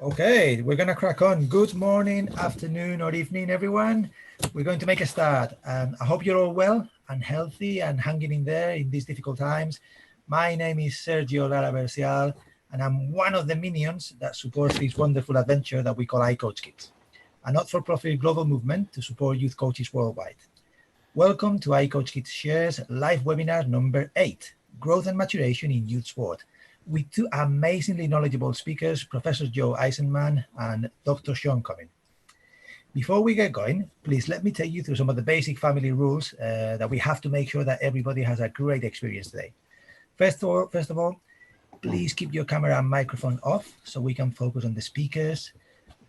Okay, we're going to crack on. Good morning, afternoon, or evening, everyone. We're going to make a start. I hope you're all well and healthy and hanging in there in these difficult times. My name is Sergio Lara Bercial, and I'm one of the minions that supports this wonderful adventure that we call iCoachKids, a not-for-profit global movement to support youth coaches worldwide. Welcome to iCoachKids Shares live webinar number 8, Growth and Maturation in Youth Sport, with two amazingly knowledgeable speakers, Professor Joe Eisenman and Dr. Sean Cumming. Before we get going, please let me take you through some of the basic family rules that we have to make sure that everybody has a great experience today. First of all, please keep your camera and microphone off so we can focus on the speakers.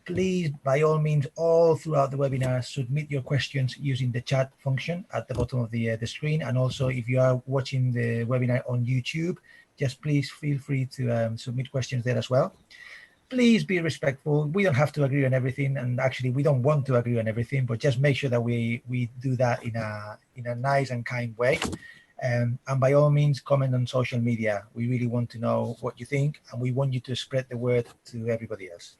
Please, by all means, all throughout the webinar, submit your questions using the chat function at the bottom of the screen. And also, if you are watching the webinar on YouTube, just please feel free to submit questions there as well. Please be respectful. We don't have to agree on everything, and actually, we don't want to agree on everything. But just make sure that we do that in a nice and kind way. And by all means, comment on social media. We really want to know what you think, and we want you to spread the word to everybody else.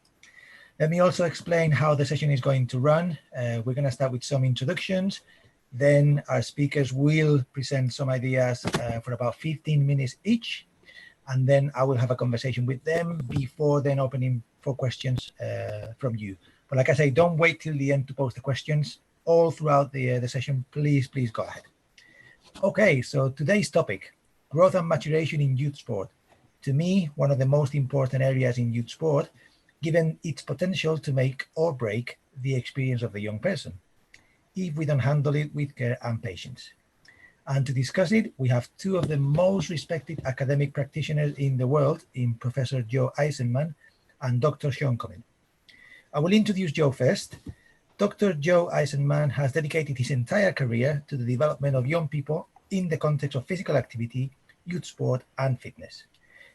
Let me also explain how the session is going to run. We're going to start with some introductions. Then our speakers will present some ideas for about 15 minutes each. And then I will have a conversation with them before then opening for questions from you. But like I say, don't wait till the end to post the questions. All throughout the session, please go ahead. Okay, so today's topic, growth and maturation in youth sport. To me, one of the most important areas in youth sport, given its potential to make or break the experience of the young person, if we don't handle it with care and patience. And to discuss it, we have two of the most respected academic practitioners in the world, in Professor Joe Eisenman and Dr. Sean Cumming. I will introduce Joe first. Dr. Joe Eisenman has dedicated his entire career to the development of young people in the context of physical activity, youth sport, and fitness.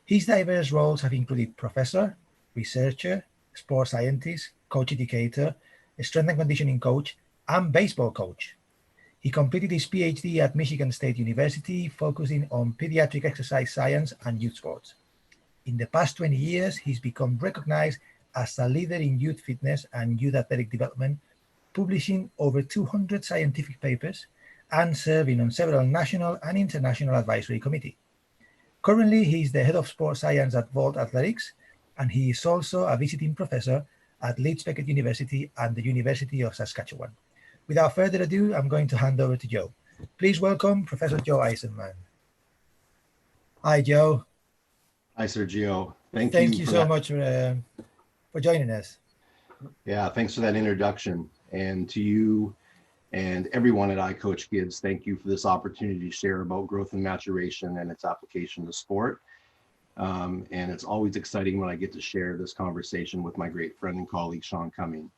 His diverse roles have included professor, researcher, sports scientist, coach educator, strength and conditioning coach, and baseball coach. He completed his PhD at Michigan State University, focusing on pediatric exercise science and youth sports. In the past 20 years, he's become recognized as a leader in youth fitness and youth athletic development, publishing over 200 scientific papers and serving on several national and international advisory committees. Currently, he is the head of sports science at Vault Athletics, and he is also a visiting professor at Leeds Beckett University and the University of Saskatchewan. Without further ado, I'm going to hand over to Joe. Please welcome Professor Joe Eisenman. Hi, Joe. Hi, Sergio. Thank you so much for joining us. Yeah, thanks for that introduction. And to you and everyone at iCoachKids, thank you for this opportunity to share about growth and maturation and its application to sport. And it's always exciting when I get to share this conversation with my great friend and colleague, Sean Cumming.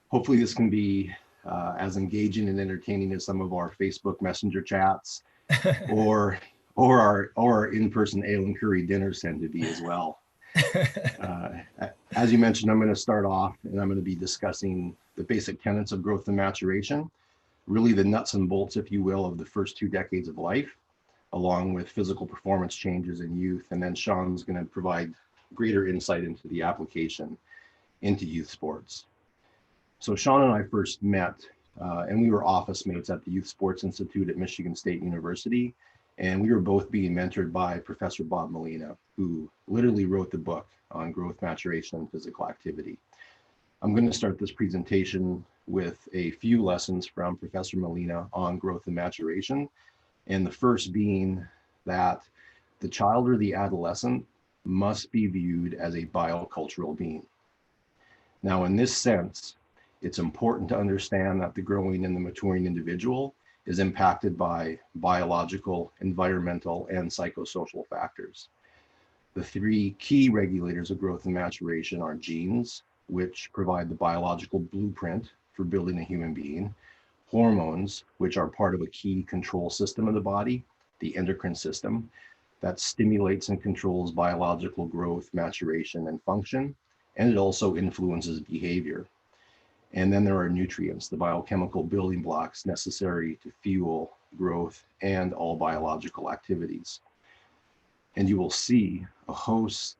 Hopefully this can be as engaging and entertaining as some of our Facebook Messenger chats or our in-person ale and curry dinners tend to be as well. As you mentioned, I'm going to start off and I'm going to be discussing the basic tenets of growth and maturation, really the nuts and bolts, if you will, of the first 2 decades of life, along with physical performance changes in youth. And then Sean's going to provide greater insight into the application into youth sports. So Sean and I first met, and we were office mates at the Youth Sports Institute at Michigan State University. And we were both being mentored by Professor Bob Molina, who literally wrote the book on growth, maturation, and physical activity. I'm going to start this presentation with a few lessons from Professor Molina on growth and maturation. And the first being that the child or the adolescent must be viewed as a biocultural being. Now, in this sense, it's important to understand that the growing and the maturing individual is impacted by biological, environmental, and psychosocial factors. The 3 key regulators of growth and maturation are genes, which provide the biological blueprint for building a human being, hormones, which are part of a key control system of the body, the endocrine system, that stimulates and controls biological growth, maturation, and function, and it also influences behavior. And then there are nutrients, the biochemical building blocks necessary to fuel growth and all biological activities. And you will see a host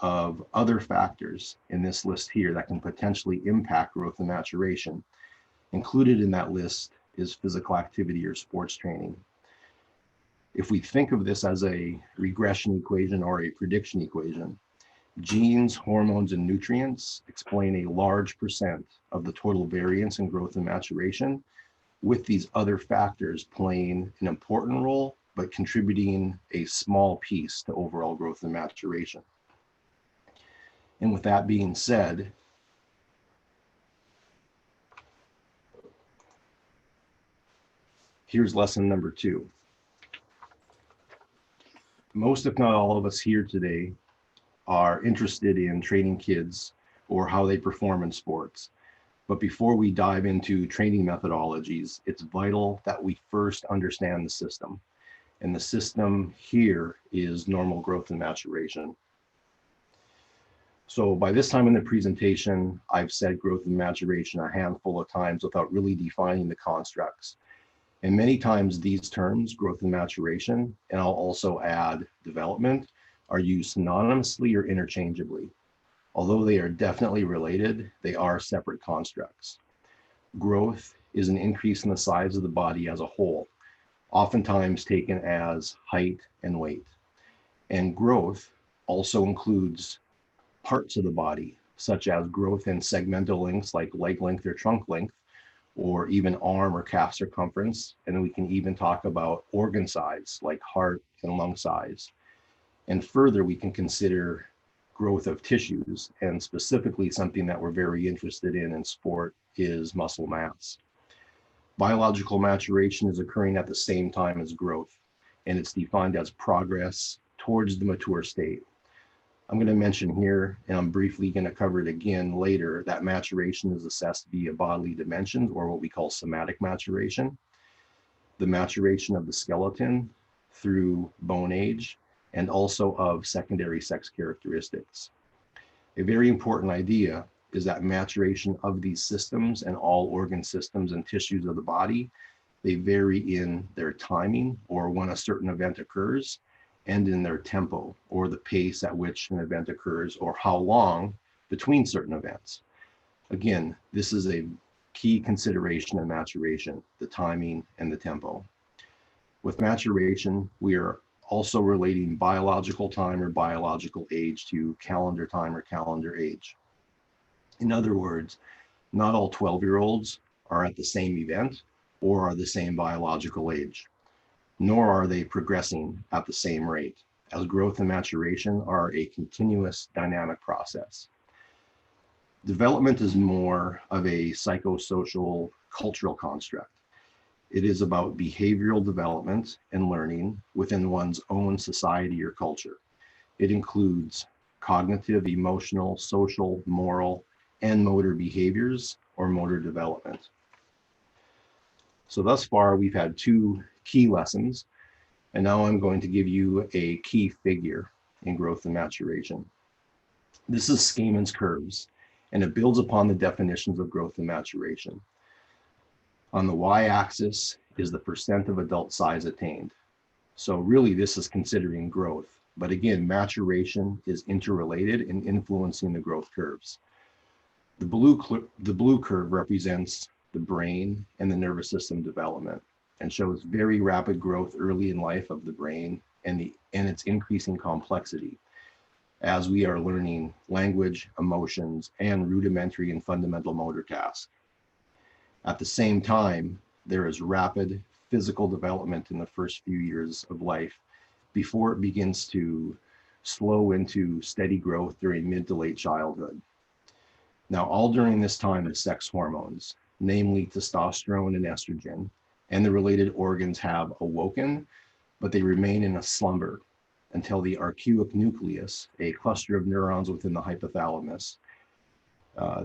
of other factors in this list here that can potentially impact growth and maturation. Included in that list is physical activity or sports training. If we think of this as a regression equation or a prediction equation, genes, hormones, and nutrients explain a large percent of the total variance in growth and maturation, with these other factors playing an important role, but contributing a small piece to overall growth and maturation. And with that being said, here's lesson number 2. Most, if not all of us here today are interested in training kids or how they perform in sports. But before we dive into training methodologies, it's vital that we first understand the system. And the system here is normal growth and maturation. So by this time in the presentation, I've said growth and maturation a handful of times without really defining the constructs. And many times these terms, growth and maturation, and I'll also add development, are used synonymously or interchangeably. Although they are definitely related, they are separate constructs. Growth is an increase in the size of the body as a whole, oftentimes taken as height and weight. And growth also includes parts of the body, such as growth in segmental lengths like leg length or trunk length, or even arm or calf circumference. And we can even talk about organ size like heart and lung size. And further, we can consider growth of tissues, and specifically something that we're very interested in sport is muscle mass. Biological maturation is occurring at the same time as growth, and it's defined as progress towards the mature state. I'm going to mention here, and I'm briefly going to cover it again later, that maturation is assessed via bodily dimensions, or what we call somatic maturation, the maturation of the skeleton through bone age, and also of secondary sex characteristics. A very important idea is that maturation of these systems and all organ systems and tissues of the body, they vary in their timing, or when a certain event occurs, and in their tempo, or the pace at which an event occurs, or how long between certain events. Again, this is a key consideration in maturation, the timing and the tempo. With maturation, we are also relating biological time or biological age to calendar time or calendar age. In other words, not all 12-year-olds are at the same event or are the same biological age, nor are they progressing at the same rate, as growth and maturation are a continuous dynamic process. Development is more of a psychosocial cultural construct. It is about behavioral development and learning within one's own society or culture. It includes cognitive, emotional, social, moral, and motor behaviors or motor development. So thus far, we've had 2 key lessons, and now I'm going to give you a key figure in growth and maturation. This is Scammon's curves, and it builds upon the definitions of growth and maturation. On the y-axis is the percent of adult size attained. So really this is considering growth, but again, maturation is interrelated in influencing the growth curves. The blue curve represents the brain and the nervous system development and shows very rapid growth early in life of the brain and its increasing complexity as we are learning language, emotions, and rudimentary and fundamental motor tasks. At the same time, there is rapid physical development in the first few years of life before it begins to slow into steady growth during mid to late childhood. Now, all during this time, the sex hormones, namely testosterone and estrogen, and the related organs have awoken, but they remain in a slumber until the arcuate nucleus, a cluster of neurons within the hypothalamus,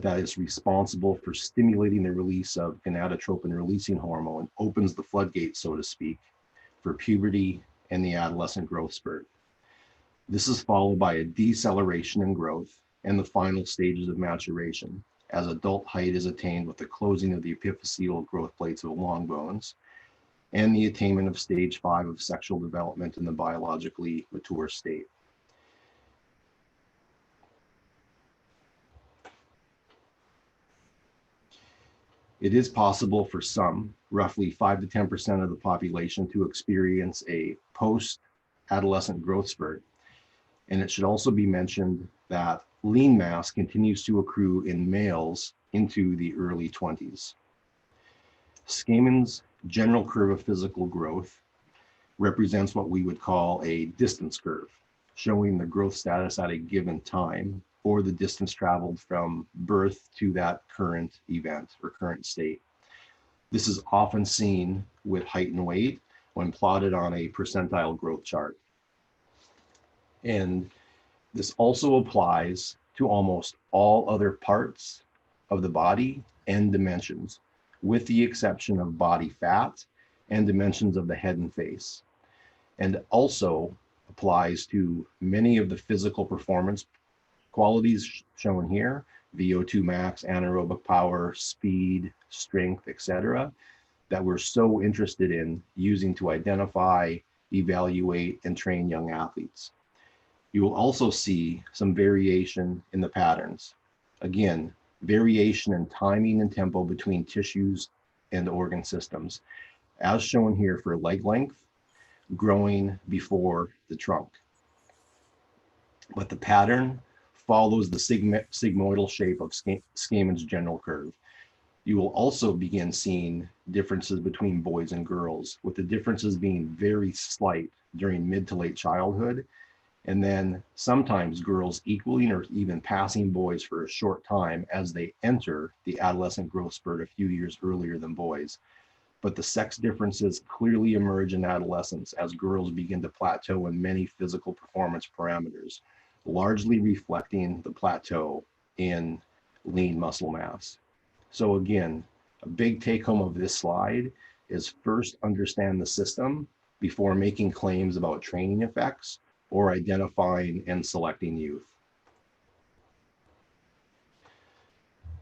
that is responsible for stimulating the release of gonadotropin-releasing hormone, opens the floodgate, so to speak, for puberty and the adolescent growth spurt. This is followed by a deceleration in growth and the final stages of maturation, as adult height is attained with the closing of the epiphyseal growth plates of long bones, and the attainment of stage 5 of sexual development in the biologically mature state. It is possible for some, roughly 5 to 10% of the population, to experience a post-adolescent growth spurt. And it should also be mentioned that lean mass continues to accrue in males into the early 20s. Scammon's general curve of physical growth represents what we would call a distance curve, showing the growth status at a given time, or the distance traveled from birth to that current event or current state. This is often seen with height and weight when plotted on a percentile growth chart. And this also applies to almost all other parts of the body and dimensions, with the exception of body fat and dimensions of the head and face, and also applies to many of the physical performance qualities shown here: VO2 max, anaerobic power, speed, strength, etc., that we're so interested in using to identify, evaluate, and train young athletes. You will also see some variation in the patterns. Again, variation in timing and tempo between tissues and organ systems, as shown here for leg length, growing before the trunk. But the pattern follows the sigmoidal shape of Scammon's general curve. You will also begin seeing differences between boys and girls, with the differences being very slight during mid to late childhood, and then sometimes girls equaling or even passing boys for a short time as they enter the adolescent growth spurt a few years earlier than boys. But the sex differences clearly emerge in adolescence as girls begin to plateau in many physical performance parameters, largely reflecting the plateau in lean muscle mass. So again, a big take home of this slide is first understand the system before making claims about training effects or identifying and selecting youth.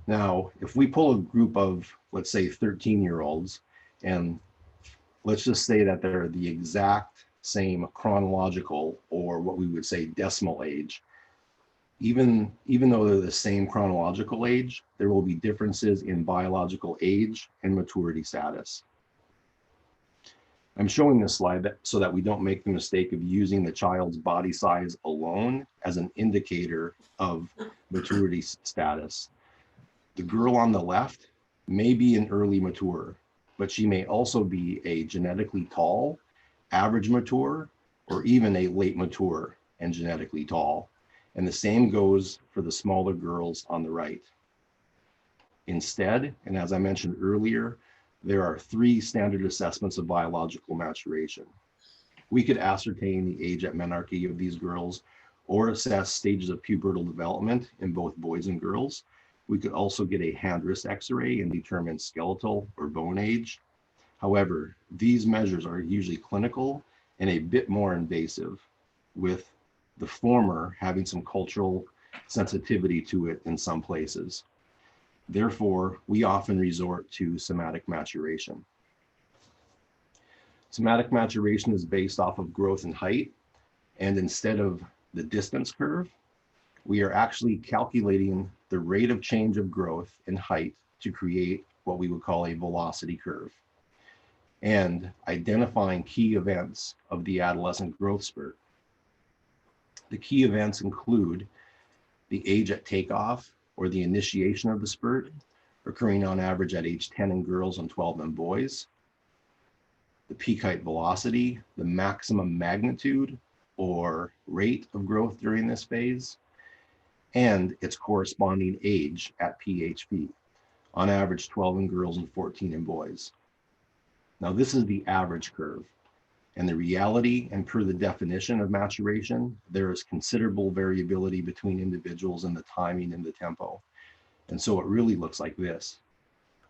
Now, if we pull a group of, let's say, 13-year-olds, and let's just say that they're the exact same chronological, or what we would say decimal age, even though they're the same chronological age, there will be differences in biological age and maturity status. I'm showing this slide so that we don't make the mistake of using the child's body size alone as an indicator of maturity status. The girl on the left may be an early mature, but she may also be a genetically tall, average mature, or even a late mature and genetically tall. And the same goes for the smaller girls on the right. Instead, and as I mentioned earlier, there are 3 standard assessments of biological maturation. We could ascertain the age at menarche of these girls or assess stages of pubertal development in both boys and girls. We could also get a hand-wrist X-ray and determine skeletal or bone age. However, these measures are usually clinical and a bit more invasive, with the former having some cultural sensitivity to it in some places. Therefore, we often resort to somatic maturation. Somatic maturation is based off of growth and height, and instead of the distance curve, we are actually calculating the rate of change of growth in height to create what we would call a velocity curve, and identifying key events of the adolescent growth spurt. The key events include the age at takeoff, or the initiation of the spurt, occurring on average at age 10 in girls and 12 in boys, the peak height velocity, the maximum magnitude or rate of growth during this phase, and its corresponding age at PHP, on average 12 in girls and 14 in boys. Now, this is the average curve, and the reality, and per the definition of maturation, there is considerable variability between individuals in the timing and the tempo. And so it really looks like this,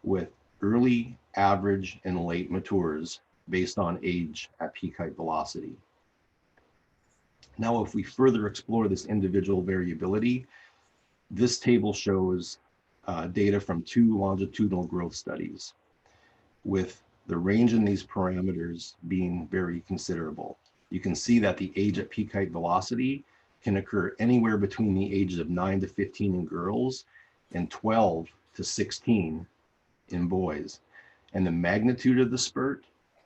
with early, average, and late matures based on age at peak height velocity. Now, if we further explore this individual variability, this table shows data from 2 longitudinal growth studies, with the range in these parameters being very considerable. You can see that the age at peak height velocity can occur anywhere between the ages of 9 to 15 in girls and 12 to 16 in boys, and the magnitude of the spurt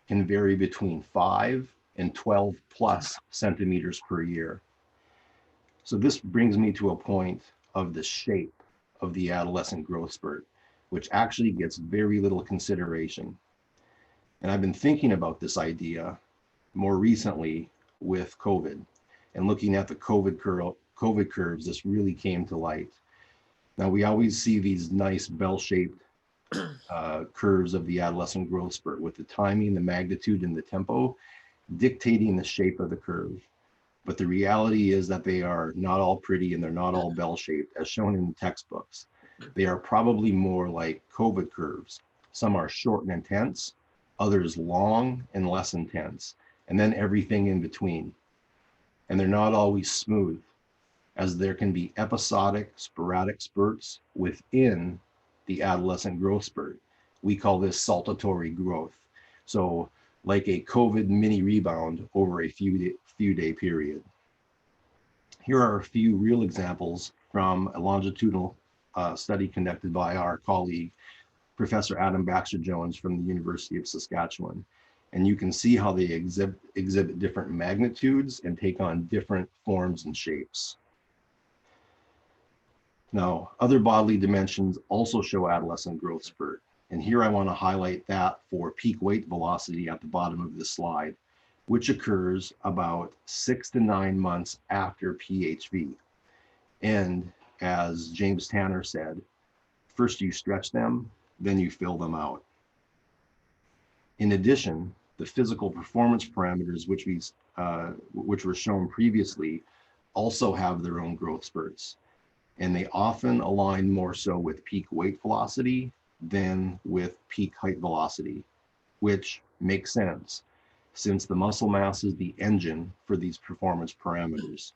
can vary between 5 and 12 plus centimeters per year. So this brings me to a point of the shape of the adolescent growth spurt, which actually gets very little consideration. And I've been thinking about this idea more recently with COVID, and looking at the COVID curves, this really came to light. Now, we always see these nice bell-shaped curves of the adolescent growth spurt, with the timing, the magnitude, and the tempo dictating the shape of the curve. But the reality is that they are not all pretty, and they're not all bell-shaped, as shown in the textbooks. They are probably more like COVID curves. Some are short and intense, others long and less intense, and then everything in between. And they're not always smooth, as there can be episodic, sporadic spurts within the adolescent growth spurt. We call this saltatory growth. So like a COVID mini rebound over a few day period. Here are a few real examples from a longitudinal study conducted by our colleague, Professor Adam Baxter-Jones from the University of Saskatchewan. And you can see how they exhibit different magnitudes and take on different forms and shapes. Now, other bodily dimensions also show adolescent growth spurt. And here I want to highlight that for peak weight velocity at the bottom of this slide, which occurs about 6 to 9 months after PHV. And as James Tanner said, first you stretch them, then you fill them out. In addition, the physical performance parameters, which were shown previously, also have their own growth spurts. And they often align more so with peak weight velocity than with peak height velocity, which makes sense since the muscle mass is the engine for these performance parameters.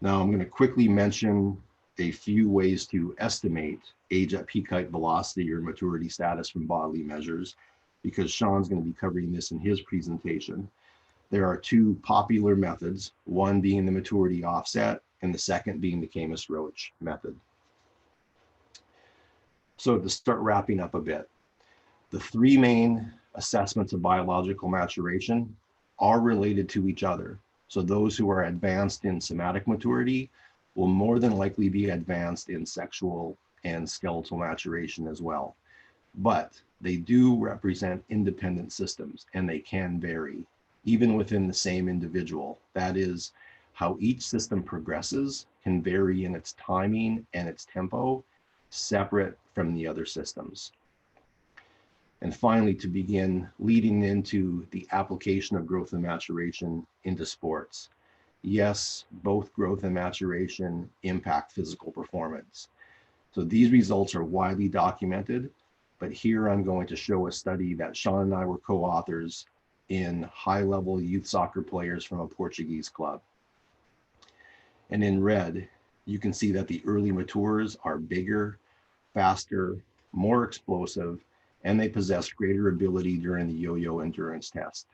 Now I'm going to quickly mention a few ways to estimate age at peak height velocity or maturity status from bodily measures, because Sean's going to be covering this in his presentation. There are two popular methods, one being the maturity offset and the second being the Camus-Roach method. So to start wrapping up a bit, the three main assessments of biological maturation are related to each other. So those who are advanced in somatic maturity will more than likely be advanced in sexual and skeletal maturation as well. But they do represent independent systems, and they can vary, even within the same individual. That is, how each system progresses can vary in its timing and its tempo, separate from the other systems. And finally, to begin leading into the application of growth and maturation into sports. Yes, both growth and maturation impact physical performance. So these results are widely documented, but here I'm going to show a study that Sean and I were co-authors in high-level youth soccer players from a Portuguese club. And in red, you can see that the early matures are bigger, faster, more explosive, and they possess greater ability during the yo-yo endurance test.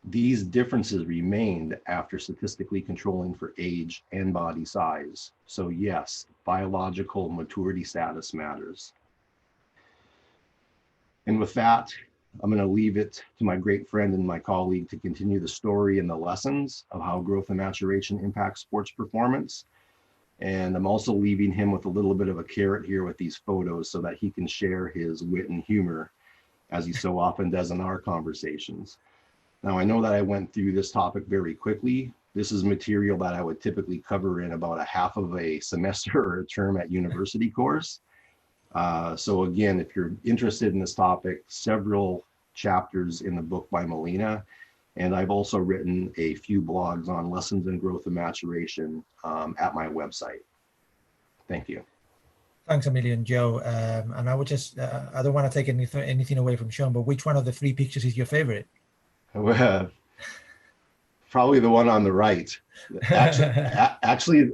These differences remained after statistically controlling for age and body size. So yes, biological maturity status matters. And with that, I'm going to leave it to my great friend and my colleague to continue the story and the lessons of how growth and maturation impacts sports performance. And I'm also leaving him with a little bit of a carrot here with these photos so that he can share his wit and humor, as he so often does in our conversations. Now, I know that I went through this topic very quickly. This is material that I would typically cover in about a half of a semester or a term at university course. So again, if you're interested in this topic, several chapters in the book by Molina, and I've also written a few blogs on lessons in growth and maturation at my website. Thank you. Thanks a million, Joe. And I would just, I don't want to take anything away from Sean, but which one of the three pictures is your favorite? Well, probably the one on the right. Actually,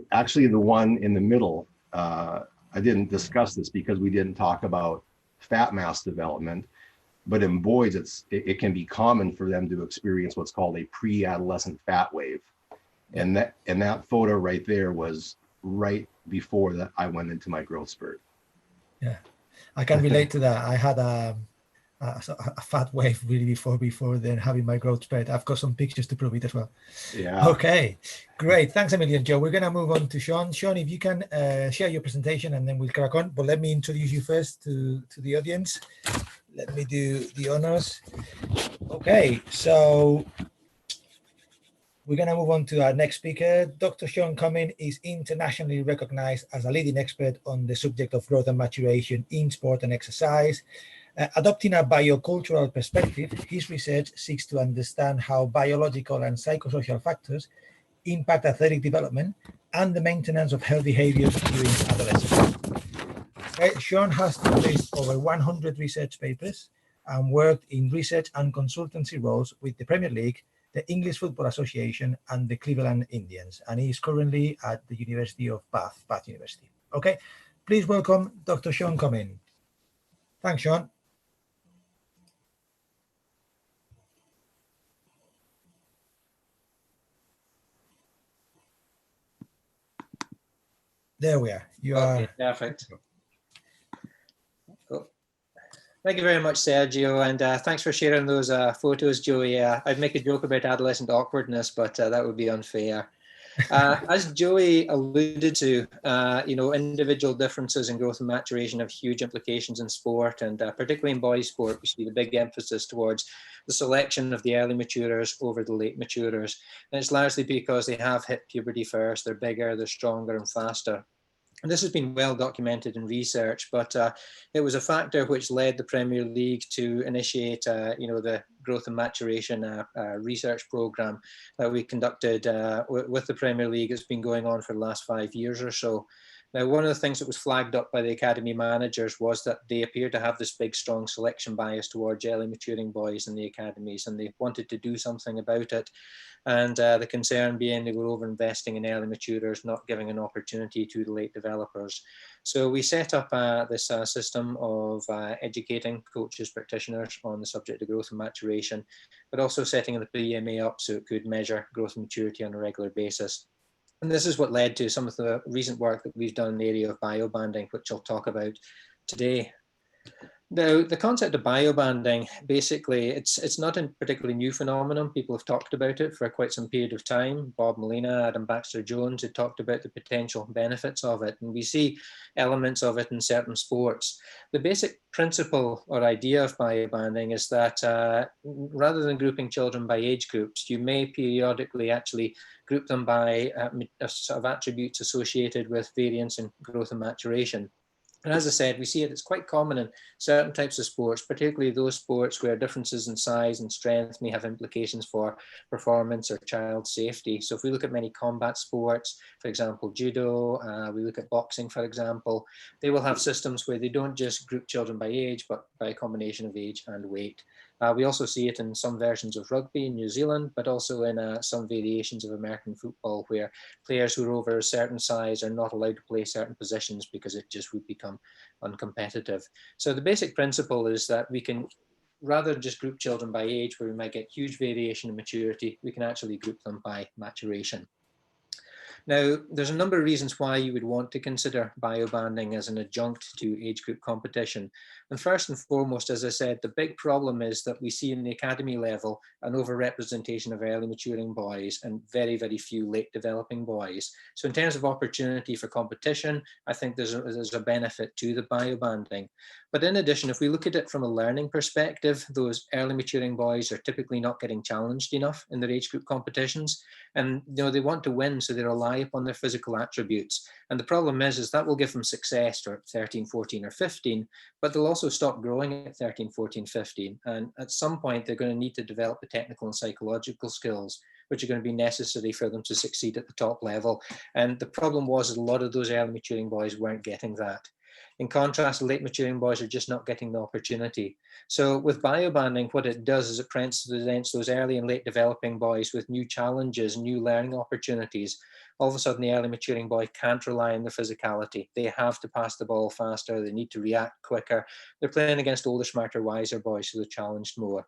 the one in the middle. I didn't discuss this because we didn't talk about fat mass development, but in boys, it can be common for them to experience what's called a pre-adolescent fat wave, and that photo right there was right before that I went into my growth spurt. Yeah. I can relate to that. I had a fat wave really before then having my growth spurt. I've got some pictures to prove it as well. Yeah. Okay, great. Thanks a million, Joe. We're going to move on to Sean. Sean, if you can share your presentation and then we'll crack on. But let me introduce you first to the audience. Let me do the honors. Okay, so we're going to move on to our next speaker. Dr. Sean Cumming is internationally recognized as a leading expert on the subject of growth and maturation in sport and exercise. Adopting a biocultural perspective, his research seeks to understand how biological and psychosocial factors impact athletic development and the maintenance of healthy behaviors during adolescence. Sean has published over 100 research papers and worked in research and consultancy roles with the Premier League, the English Football Association, and the Cleveland Indians. And he is currently at the University of Bath University. Okay, please welcome Dr. Sean Cumming. Thanks, Sean. There we are. You okay, are perfect. Cool. Thank you very much, Sergio, and thanks for sharing those photos, Joey. I'd make a joke about adolescent awkwardness, but that would be unfair. As Joey alluded to, individual differences in growth and maturation have huge implications in sport, and particularly in boys' sport, we see the big emphasis towards the selection of the early maturers over the late maturers. And it's largely because they have hit puberty first, they're bigger, they're stronger and faster. And this has been well documented in research, but it was a factor which led the Premier League to initiate, the growth and maturation research program that we conducted with the Premier League. It's been going on for the last 5 years or so. Now, one of the things that was flagged up by the academy managers was that they appeared to have this big, strong selection bias towards early maturing boys in the academies, and they wanted to do something about it. And the concern being they were over-investing in early maturers, not giving an opportunity to the late developers. So we set up this system of educating coaches, practitioners on the subject of growth and maturation, but also setting the PMA up so it could measure growth and maturity on a regular basis. And this is what led to some of the recent work that we've done in the area of biobanding, which I'll talk about today. Now, the concept of biobanding, basically, it's not a particularly new phenomenon. People have talked about it for quite some period of time. Bob Molina, Adam Baxter-Jones had talked about the potential benefits of it, and we see elements of it in certain sports. The basic principle or idea of biobanding is that rather than grouping children by age groups, you may periodically actually group them by sort of attributes associated with variance in growth and maturation. And as I said, we see it's quite common in certain types of sports, particularly those sports where differences in size and strength may have implications for performance or child safety. So if we look at many combat sports, for example, judo, we look at boxing, for example, they will have systems where they don't just group children by age, but by a combination of age and weight. We also see it in some versions of rugby in New Zealand, but also in some variations of American football where players who are over a certain size are not allowed to play certain positions because it just would become uncompetitive. So the basic principle is that we can, rather than just group children by age where we might get huge variation in maturity, we can actually group them by maturation. Now, there's a number of reasons why you would want to consider biobanding as an adjunct to age group competition. And first and foremost, as I said, the big problem is that we see in the academy level an overrepresentation of early maturing boys and very, very few late developing boys. So in terms of opportunity for competition, I think there's a benefit to the biobanding. But in addition, if we look at it from a learning perspective, those early maturing boys are typically not getting challenged enough in their age group competitions. And they want to win, so they rely upon their physical attributes. And the problem is that will give them success at 13, 14, or 15, but they'll also stop growing at 13, 14, 15. And at some point, they're going to need to develop the technical and psychological skills, which are going to be necessary for them to succeed at the top level. And the problem was that a lot of those early maturing boys weren't getting that. In contrast, late maturing boys are just not getting the opportunity. So with biobanding, what it does is it presents those early and late developing boys with new challenges, new learning opportunities. All of a sudden, the early maturing boy can't rely on their physicality. They have to pass the ball faster. They need to react quicker. They're playing against older, smarter, wiser boys, so they're challenged more.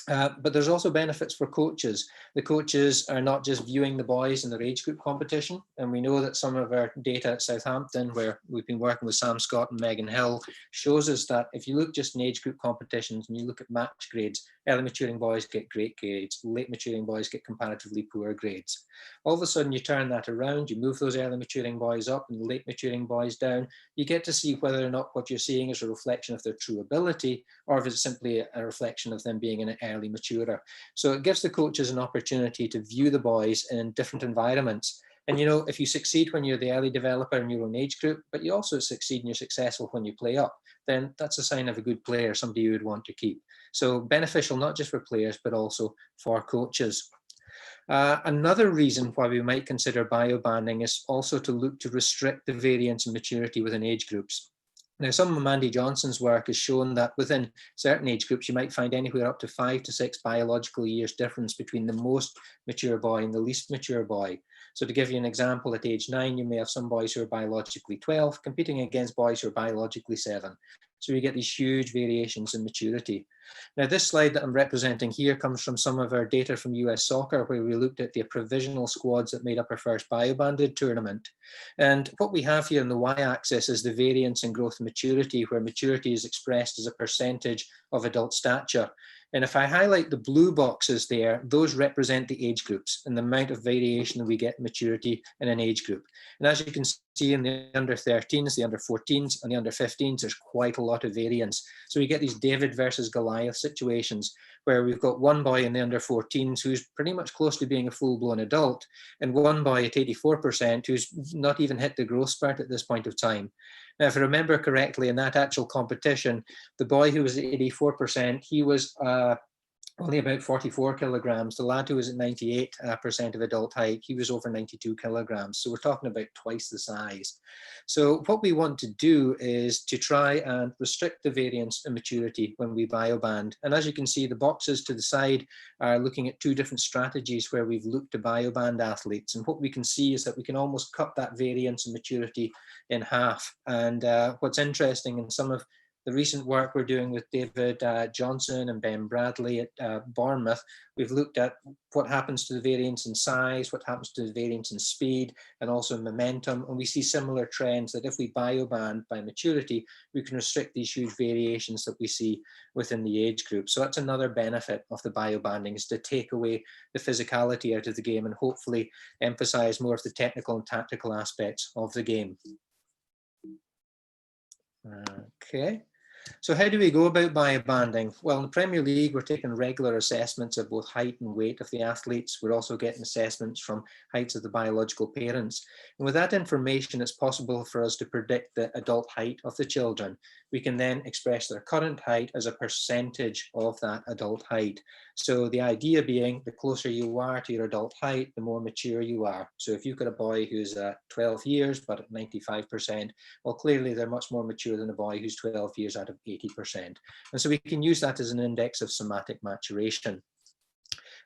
But there's also benefits for coaches. The coaches are not just viewing the boys in their age group competition. And we know that some of our data at Southampton, where we've been working with Sam Scott and Megan Hill, shows us that if you look just in age group competitions and you look at match grades, early maturing boys get great grades, late maturing boys get comparatively poor grades. All of a sudden you turn that around, you move those early maturing boys up and late maturing boys down, you get to see whether or not what you're seeing is a reflection of their true ability, or if it's simply a reflection of them being an early maturer. So it gives the coaches an opportunity to view the boys in different environments. And you know, if you succeed when you're the early developer in your own age group, but you also succeed and you're successful when you play up, then that's a sign of a good player, somebody you would want to keep. So beneficial not just for players, but also for coaches. Another reason why we might consider biobanding is also to look to restrict the variance in maturity within age groups. Now, some of Mandy Johnson's work has shown that within certain age groups, you might find anywhere up to 5 to 6 biological years difference between the most mature boy and the least mature boy. So to give you an example, at age 9, you may have some boys who are biologically 12 competing against boys who are biologically 7. So you get these huge variations in maturity. Now, this slide that I'm representing here comes from some of our data from US Soccer, where we looked at the provisional squads that made up our first biobanded tournament. And what we have here on the y-axis is the variance in growth and maturity, where maturity is expressed as a percentage of adult stature. And if I highlight the blue boxes there, those represent the age groups and the amount of variation that we get in maturity in an age group. And as you can see in the under 13s, the under 14s, and the under 15s, there's quite a lot of variance. So we get these David versus Goliath situations where we've got one boy in the under 14s who's pretty much close to being a full-blown adult, and one boy at 84% who's not even hit the growth spurt at this point of time. Now, if I remember correctly, in that actual competition, the boy who was at 84%, he was only about 44 kilograms. The lad who was at 98% of adult height, he was over 92 kilograms. So we're talking about twice the size. So what we want to do is to try and restrict the variance in maturity when we bioband. And as you can see, the boxes to the side are looking at 2 different strategies where we've looked to bioband athletes. And what we can see is that we can almost cut that variance in maturity in half. And what's interesting in some of the recent work we're doing with David Johnson and Ben Bradley at Bournemouth, we've looked at what happens to the variance in size, what happens to the variance in speed, and also momentum. And we see similar trends that if we bioband by maturity, we can restrict these huge variations that we see within the age group. So that's another benefit of the biobanding, is to take away the physicality out of the game and hopefully emphasize more of the technical and tactical aspects of the game. Okay. So how do we go about biobanding? Well, in the Premier League, we're taking regular assessments of both height and weight of the athletes. We're also getting assessments from heights of the biological parents. And with that information, it's possible for us to predict the adult height of the children. We can then express their current height as a percentage of that adult height. So the idea being, the closer you are to your adult height, the more mature you are. So if you've got a boy who's 12 years, but at 95%, well, clearly they're much more mature than a boy who's 12 years out of 80%. And so we can use that as an index of somatic maturation.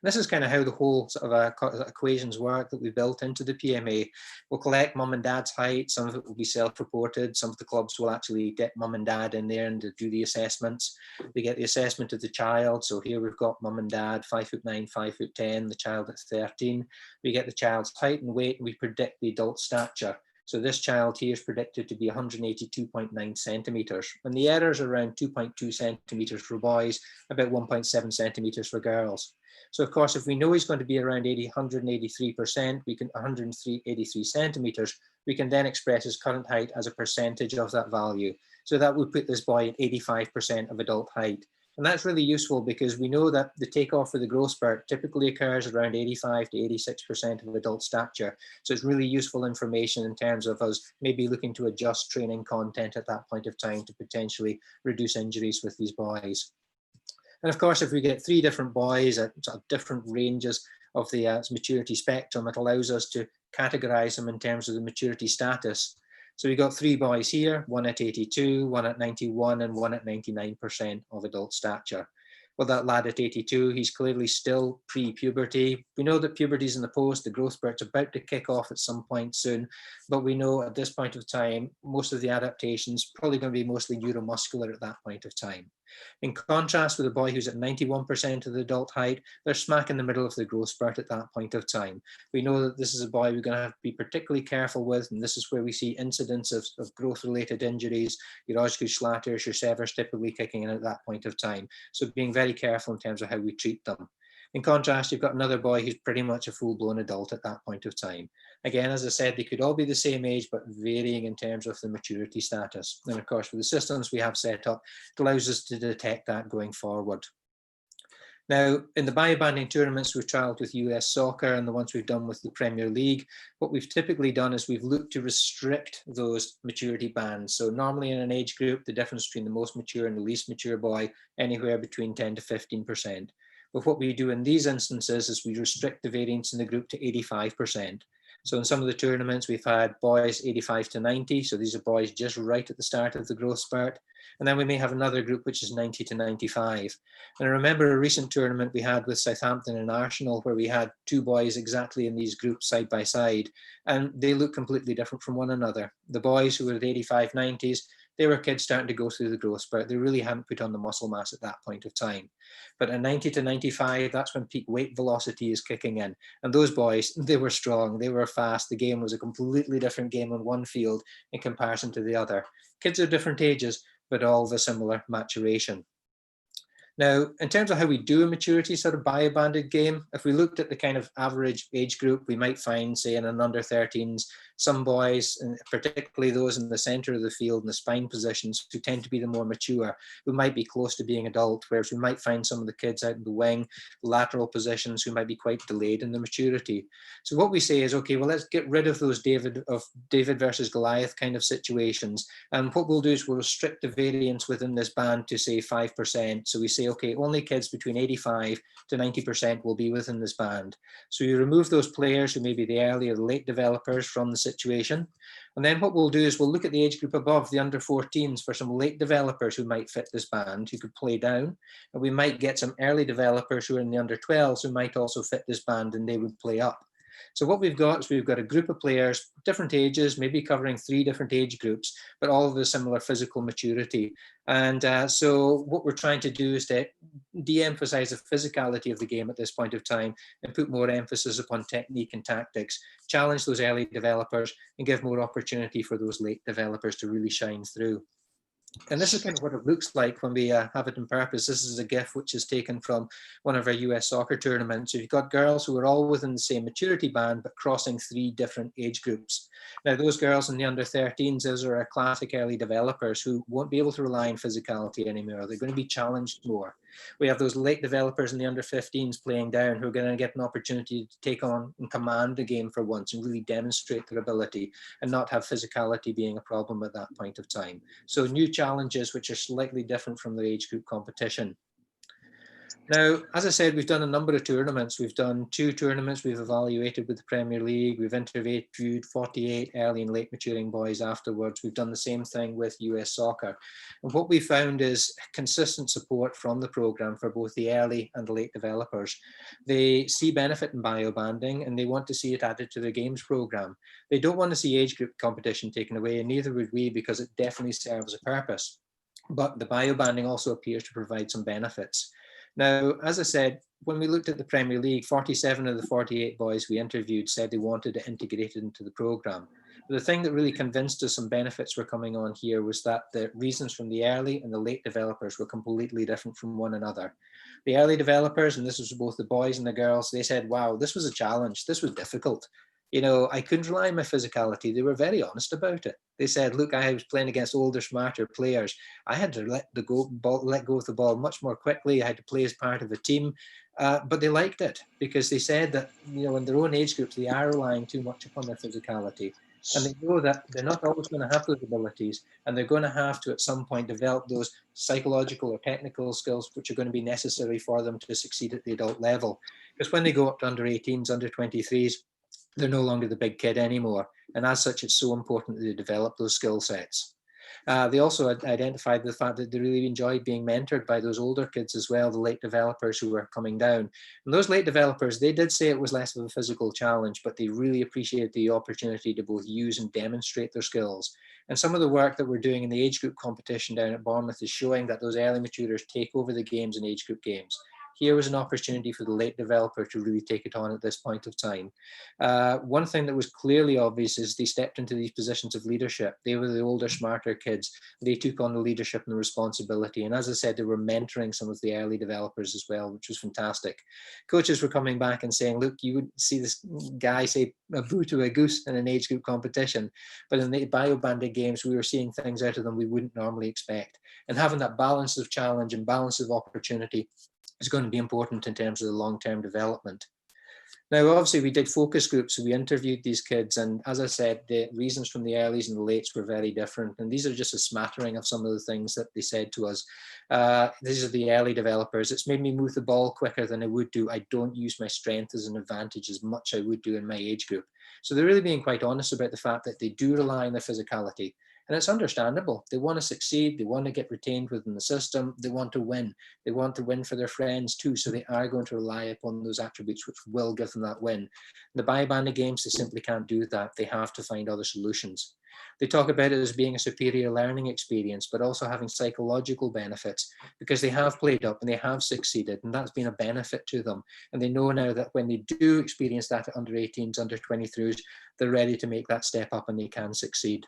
This is kind of how the whole sort of equations work that we built into the PMA. We'll collect mum and dad's height. Some of it will be self-reported. Some of the clubs will actually get mum and dad in there and do the assessments. We get the assessment of the child. So here we've got mum and dad, 5'9", 5'10", the child at 13. We get the child's height and weight, and we predict the adult stature. So this child here is predicted to be 182.9 centimeters. And the error is around 2.2 centimeters for boys, about 1.7 centimeters for girls. So of course, if we know he's going to be around 183%, we can 183 centimeters, we can then express his current height as a percentage of that value. So that would put this boy at 85% of adult height. And that's really useful because we know that the takeoff for the growth spurt typically occurs around 85 to 86% of adult stature. So it's really useful information in terms of us maybe looking to adjust training content at that point of time to potentially reduce injuries with these boys. And of course, if we get 3 different boys at sort of different ranges of the maturity spectrum, it allows us to categorize them in terms of the maturity status. So we got 3 boys here, one at 82, one at 91, and one at 99% of adult stature. Well, that lad at 82, he's clearly still pre-puberty. We know that puberty's in the post, the growth spurt's about to kick off at some point soon, but we know at this point of time, most of the adaptations probably going to be mostly neuromuscular at that point of time. In contrast with a boy who's at 91% of the adult height, they're smack in the middle of the growth spurt at that point of time. We know that this is a boy we're going to have to be particularly careful with, and this is where we see incidents of growth-related injuries, your Osgood-Schlatters, your severs typically kicking in at that point of time. So being very careful in terms of how we treat them. In contrast, you've got another boy who's pretty much a full-blown adult at that point of time. Again, as I said, they could all be the same age, but varying in terms of the maturity status. And of course, with the systems we have set up, it allows us to detect that going forward. Now, in the biobanding tournaments we've trialled with US Soccer and the ones we've done with the Premier League, what we've typically done is we've looked to restrict those maturity bands. So normally in an age group, the difference between the most mature and the least mature boy, anywhere between 10 to 15%. But what we do in these instances is we restrict the variance in the group to 85%. So in some of the tournaments, we've had boys 85 to 90. So these are boys just right at the start of the growth spurt. And then we may have another group which is 90 to 95. And I remember a recent tournament we had with Southampton and Arsenal where we had two boys exactly in these groups side by side. And they look completely different from one another. The boys who were at 85, 90s, they were kids starting to go through the growth spurt. They really hadn't put on the muscle mass at that point of time. But at 90 to 95, that's when peak weight velocity is kicking in. And those boys, they were strong, they were fast. The game was a completely different game on one field in comparison to the other. Kids are different ages, but all of a similar maturation. Now, in terms of how we do a maturity sort of biobanded game, if we looked at the kind of average age group, we might find, say, in an under 13s, some boys, and particularly those in the center of the field in the spine positions, who tend to be the more mature, who might be close to being adult, whereas we might find some of the kids out in the wing, lateral positions, who might be quite delayed in the maturity. So what we say is, okay, well, let's get rid of those David versus Goliath kind of situations. And what we'll do is we'll restrict the variance within this band to, say, 5%. So we say, okay, only kids between 85 to 90% will be within this band. So you remove those players who may be the early or the late developers from the situation. And then what we'll do is we'll look at the age group above, the under 14s, for some late developers who might fit this band, who could play down. And we might get some early developers who are in the under 12s who might also fit this band and they would play up. So what we've got is we've got a group of players, different ages, maybe covering 3 different age groups, but all of a similar physical maturity. And so what we're trying to do is to de-emphasize the physicality of the game at this point of time and put more emphasis upon technique and tactics, challenge those early developers and give more opportunity for those late developers to really shine through. And this is kind of what it looks like when we have it in purpose. This is a GIF which is taken from one of our US soccer tournaments. So you've got girls who are all within the same maturity band, but crossing 3 different age groups. Now, those girls in the under 13s, those are our classic early developers who won't be able to rely on physicality anymore. They're going to be challenged more. We have those late developers in the under 15s playing down who are going to get an opportunity to take on and command the game for once and really demonstrate their ability and not have physicality being a problem at that point of time. So new challenges which are slightly different from their age group competition. Now, as I said, we've done a number of tournaments. We've done 2 tournaments we've evaluated with the Premier League. We've interviewed 48 early and late maturing boys afterwards. We've done the same thing with US Soccer. And what we found is consistent support from the program for both the early and the late developers. They see benefit in biobanding and they want to see it added to their games program. They don't want to see age group competition taken away, and neither would we, because it definitely serves a purpose. But the biobanding also appears to provide some benefits. Now, as I said, when we looked at the Premier League, 47 of the 48 boys we interviewed said they wanted to integrate it into the program. But the thing that really convinced us some benefits were coming on here was that the reasons from the early and the late developers were completely different from one another. The early developers, and this was both the boys and the girls, they said, wow, this was a challenge. This was difficult. You know, I couldn't rely on my physicality. They were very honest about it. They said, look, I was playing against older, smarter players. I had to let go of the ball much more quickly. I had to play as part of a team. But they liked it because they said that, you know, in their own age groups, they are relying too much upon their physicality. And they know that they're not always going to have those abilities, and they're going to have to, at some point, develop those psychological or technical skills which are going to be necessary for them to succeed at the adult level. Because when they go up to under 18s, under 23s, they're no longer the big kid anymore. And as such, it's so important that they develop those skill sets. They also identified the fact that they really enjoyed being mentored by those older kids as well, the late developers who were coming down. And those late developers, they did say it was less of a physical challenge, but they really appreciated the opportunity to both use and demonstrate their skills. And some of the work that we're doing in the age group competition down at Bournemouth is showing that those early maturers take over the games in age group games. Here was an opportunity for the late developer to really take it on at this point of time. One thing that was clearly obvious is they stepped into these positions of leadership. They were the older, smarter kids. They took on the leadership and the responsibility. And as I said, they were mentoring some of the early developers as well, which was fantastic. Coaches were coming back and saying, look, you would see this guy say a boo to a goose in an age group competition. But in the bio-banded games, we were seeing things out of them we wouldn't normally expect. And having that balance of challenge and balance of opportunity is going to be important in terms of the long-term development. Now, obviously, we did focus groups, so we interviewed these kids, and as I said, the reasons from the earlies and the lates were very different, and these are just a smattering of some of the things that they said to us. These are the early developers. It's made me move the ball quicker than I would do. I don't use my strength as an advantage as much as I would do in my age group. So they're really being quite honest about the fact that they do rely on their physicality. And it's understandable. They want to succeed. They want to get retained within the system. They want to win. They want to win for their friends too. So they are going to rely upon those attributes which will give them that win. In the bio-banded games, they simply can't do that. They have to find other solutions. They talk about it as being a superior learning experience, but also having psychological benefits because they have played up and they have succeeded, and that's been a benefit to them. And they know now that when they do experience that at under 18s, under 23s, they're ready to make that step up and they can succeed.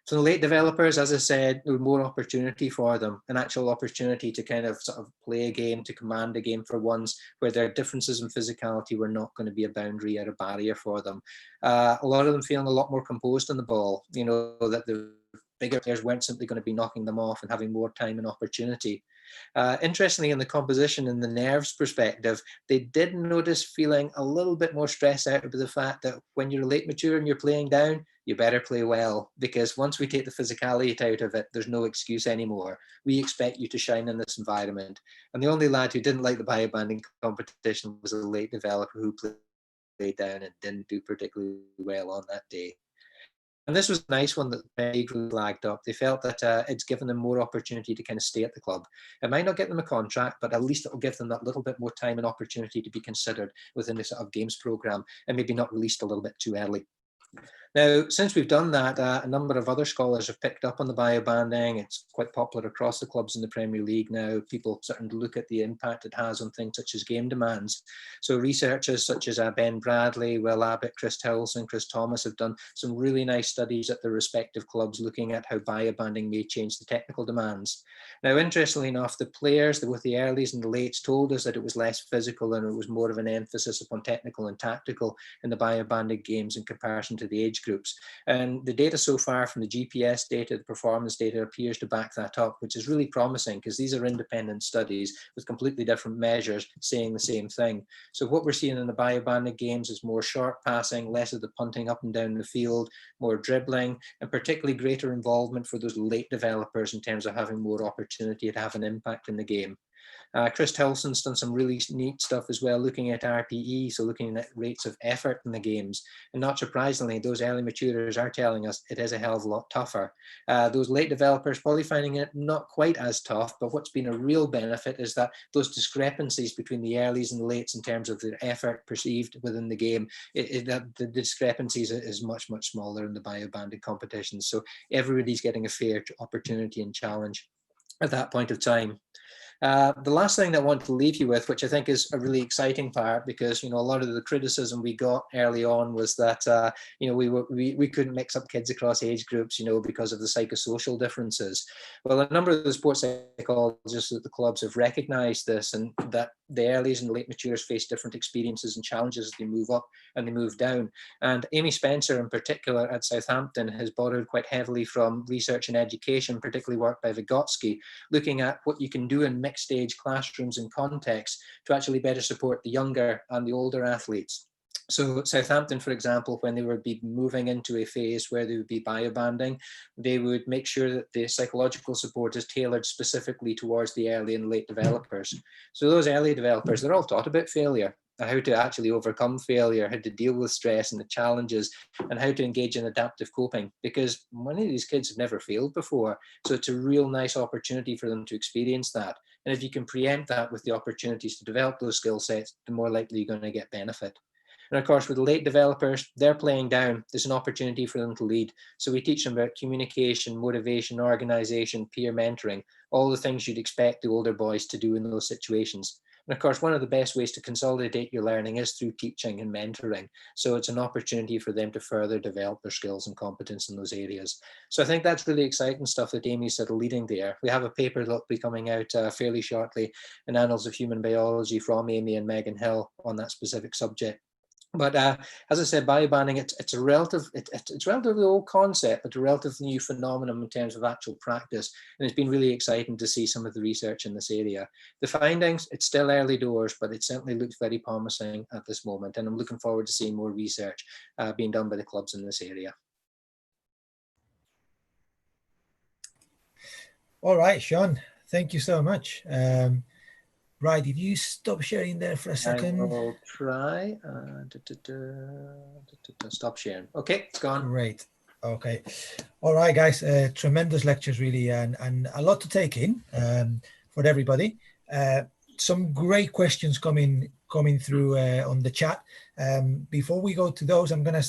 So the late developers, as I said, there was more opportunity for them, an actual opportunity to kind of sort of play a game, to command a game for once, where their differences in physicality were not going to be a boundary or a barrier for them. A lot of them feeling a lot more composed on the ball, you know, that the bigger players weren't simply going to be knocking them off and having more time and opportunity. Interestingly, in the composition and the nerves perspective, they did notice feeling a little bit more stressed out about the fact that when you're late mature and you're playing down, you better play well, because once we take the physicality out of it, there's no excuse anymore. We expect you to shine in this environment. And the only lad who didn't like the bio-banding competition was a late developer who played down and didn't do particularly well on that day. And this was a nice one that they really flagged up. They felt that it's given them more opportunity to kind of stay at the club. It might not get them a contract, but at least it will give them that little bit more time and opportunity to be considered within the sort of games program and maybe not released a little bit too early. Now, since we've done that, a number of other scholars have picked up on the bio-banding. It's quite popular across the clubs in the Premier League now. People starting to look at the impact it has on things such as game demands. So researchers such as Ben Bradley, Will Abbott, Chris Towson, Chris Thomas have done some really nice studies at their respective clubs looking at how bio-banding may change the technical demands. Now, interestingly enough, the players, both the earlies and the lates, told us that it was less physical and it was more of an emphasis upon technical and tactical in the bio-banded games in comparison to the age groups. And the data so far from the GPS data, the performance data, appears to back that up, which is really promising because these are independent studies with completely different measures saying the same thing. So what we're seeing in the bio-banded games is more short passing, less of the punting up and down the field, more dribbling, and particularly greater involvement for those late developers in terms of having more opportunity to have an impact in the game. Chris Towson's done some really neat stuff as well, looking at RPE, so looking at rates of effort in the games. And not surprisingly, those early maturers are telling us it is a hell of a lot tougher. Those late developers probably finding it not quite as tough, but what's been a real benefit is that those discrepancies between the earlies and the lates in terms of the effort perceived within the game, the discrepancies is much, much smaller in the bio-banded competitions. So everybody's getting a fair opportunity and challenge at that point of time. The last thing that I want to leave you with, which I think is a really exciting part, because, you know, a lot of the criticism we got early on was that, you know, we couldn't mix up kids across age groups, you know, because of the psychosocial differences. Well, a number of the sports psychologists at the clubs have recognized this, and that the earlies and late maturers face different experiences and challenges as they move up and they move down. And Amy Spencer in particular at Southampton has borrowed quite heavily from research and education, particularly work by Vygotsky, looking at what you can do in mixed age classrooms and contexts to actually better support the younger and the older athletes. So Southampton, for example, when they would be moving into a phase where they would be bio-banding, they would make sure that the psychological support is tailored specifically towards the early and late developers. So those early developers, they're all taught about failure. and how to actually overcome failure, how to deal with stress and the challenges, and how to engage in adaptive coping, because many of these kids have never failed before. So it's a real nice opportunity for them to experience that. And if you can preempt that with the opportunities to develop those skill sets, the more likely you're going to get benefit. And of course, with the late developers, they're playing down. There's an opportunity for them to lead. So we teach them about communication, motivation, organization, peer mentoring, all the things you'd expect the older boys to do in those situations. And of course, one of the best ways to consolidate your learning is through teaching and mentoring. So it's an opportunity for them to further develop their skills and competence in those areas. So I think that's really exciting stuff that Amy's sort of leading there. We have a paper that'll be coming out fairly shortly in Annals of Human Biology from Amy and Megan Hill on that specific subject. But as I said, biobanding, it's a relatively old concept, but a relatively new phenomenon in terms of actual practice. And it's been really exciting to see some of the research in this area. The findings, it's still early doors, but it certainly looks very promising at this moment. And I'm looking forward to seeing more research being done by the clubs in this area. All right, Sean, thank you so much. Right, if you stop sharing there for a second. I will try. Stop sharing. Okay, it's gone. Great. Okay. All right, guys. Tremendous lectures, really, and a lot to take in for everybody. Some great questions coming through on the chat. Before we go to those, I'm gonna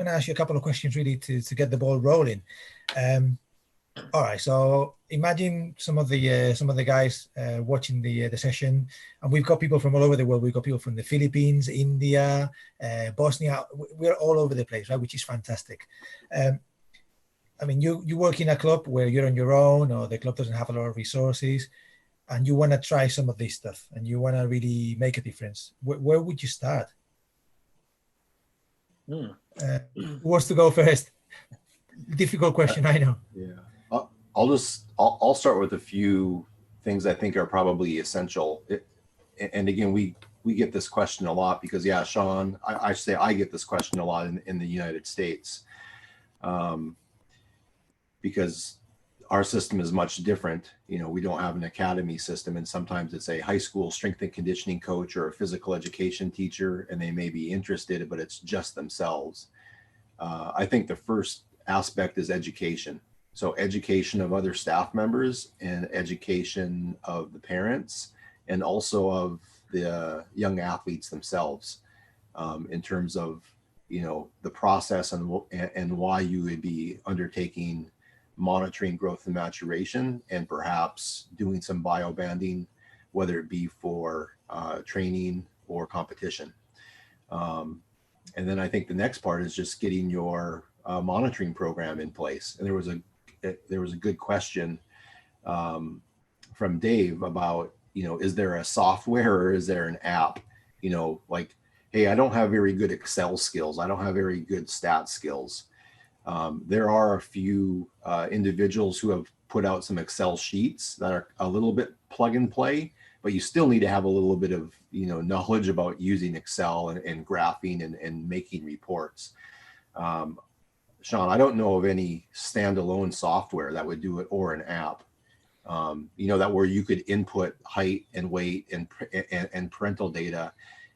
ask you a couple of questions, really, to get the ball rolling. All right, so imagine some of the guys watching the session, and we've got people from all over the world. We've got people from the Philippines, India, Bosnia. We're all over the place, right? Which is fantastic. I mean, you work in a club where you're on your own, or the club doesn't have a lot of resources, and you want to try some of this stuff, and you want to really make a difference. Where would you start? Who wants to go first? Difficult question, I know. Yeah. I'll start with a few things I think are probably essential. And again, we get this question a lot because, yeah, Sean, I get this question a lot in the United States, because our system is much different. You know, we don't have an academy system, and sometimes it's a high school strength and conditioning coach or a physical education teacher, and they may be interested, but it's just themselves. I think the first aspect is education. So education of other staff members and education of the parents, and also of the young athletes themselves, in terms of, you know, the process and why you would be undertaking monitoring growth and maturation, and perhaps doing some biobanding, whether it be for training or competition. And then I think the next part is just getting your monitoring program in place. And there was a good question from Dave about, you know, is there a software or is there an app? You know, like, hey, I don't have very good Excel skills. I don't have very good stat skills. There are a few individuals who have put out some Excel sheets that are a little bit plug and play, but you still need to have a little bit of, you know, knowledge about using Excel and graphing and making reports. Sean, I don't know of any standalone software that would do it, or an app, you know, that where you could input height and weight and parental data,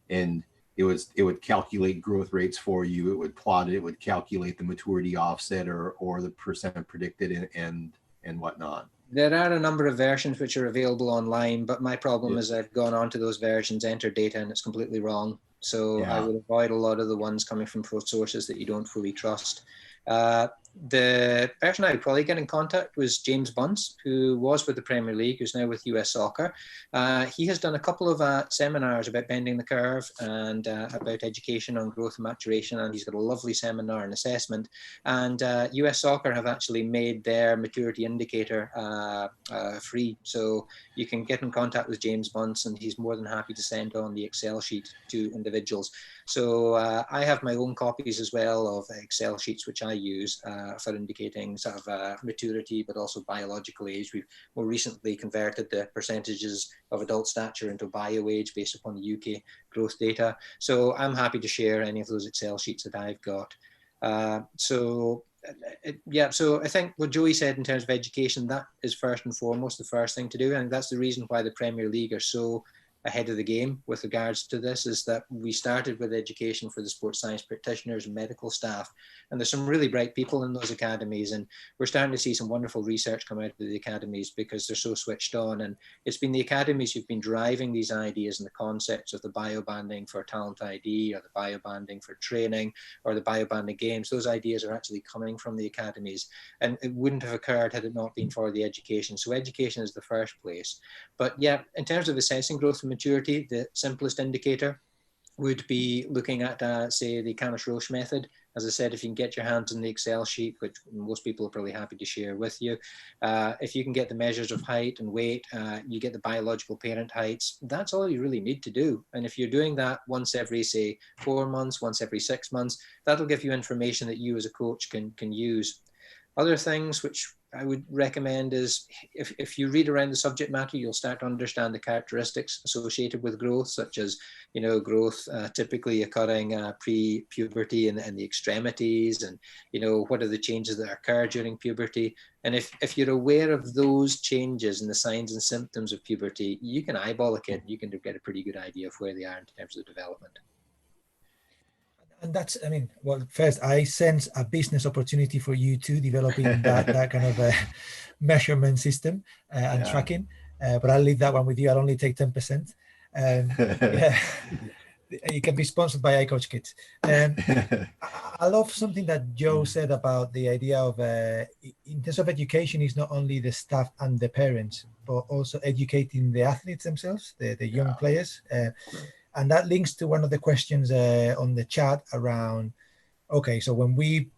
and it would calculate growth rates for you. It would plot it. It would calculate the maturity offset or the percent predicted and whatnot. There are a number of versions which are available online, but my problem is I've gone onto those versions, entered data, and it's completely wrong. So I would avoid a lot of the ones coming from sources that you don't fully trust. The person I would probably get in contact was James Bunce, who was with the Premier League, who's now with US Soccer. He has done a couple of seminars about bending the curve and about education on growth and maturation, and he's got a lovely seminar and assessment. And US Soccer have actually made their maturity indicator free, so you can get in contact with James Bunce, and he's more than happy to send on the Excel sheet to individuals. So I have my own copies as well of Excel sheets, which I use for indicating sort of maturity, but also biological age. We've more recently converted the percentages of adult stature into bio age based upon the UK growth data. So I'm happy to share any of those Excel sheets that I've got. So I think what Joey said in terms of education, that is first and foremost the first thing to do. And that's the reason why the Premier League are so ahead of the game with regards to this is that we started with education for the sports science practitioners and medical staff. And there's some really bright people in those academies. And we're starting to see some wonderful research come out of the academies because they're so switched on. And it's been the academies who've been driving these ideas and the concepts of the biobanding for talent ID or the biobanding for training or the biobanding games. Those ideas are actually coming from the academies. And it wouldn't have occurred had it not been for the education. So education is the first place. But yeah, in terms of assessing growth and maturity, the simplest indicator would be looking at, say, the Camas-Roche method. As I said, if you can get your hands on the Excel sheet, which most people are probably happy to share with you, if you can get the measures of height and weight, you get the biological parent heights, that's all you really need to do. And if you're doing that once every, say, 4 months, once every 6 months, that'll give you information that you as a coach can use. Other things which I would recommend is if you read around the subject matter, you'll start to understand the characteristics associated with growth, such as, growth typically occurring pre-puberty and the extremities, and, what are the changes that occur during puberty. And if you're aware of those changes and the signs and symptoms of puberty, you can eyeball a kid, you can get a pretty good idea of where they are in terms of development. And that's, well, first, I sense a business opportunity for you too, developing that kind of measurement system and tracking. But I'll leave that one with you. I'll only take 10%. Yeah, it can be sponsored by iCoachKids. I love something that Joe said about the idea of, in terms of education, is not only the staff and the parents, but also educating the athletes themselves, the young players. And that links to one of the questions on the chat around, okay, so when we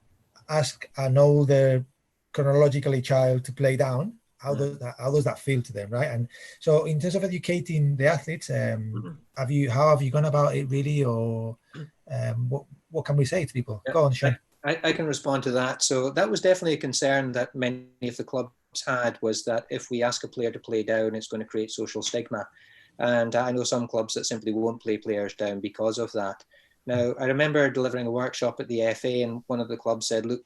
ask an older chronologically child to play down, how does that feel to them, right? And so in terms of educating the athletes, how have you gone about it really, or what can we say to people? Go on, Sean. I can respond to that. So that was definitely a concern that many of the clubs had, was that if we ask a player to play down, it's going to create social stigma. And I know some clubs that simply won't play players down because of that. Now, I remember delivering a workshop at the FA, and one of the clubs said, look,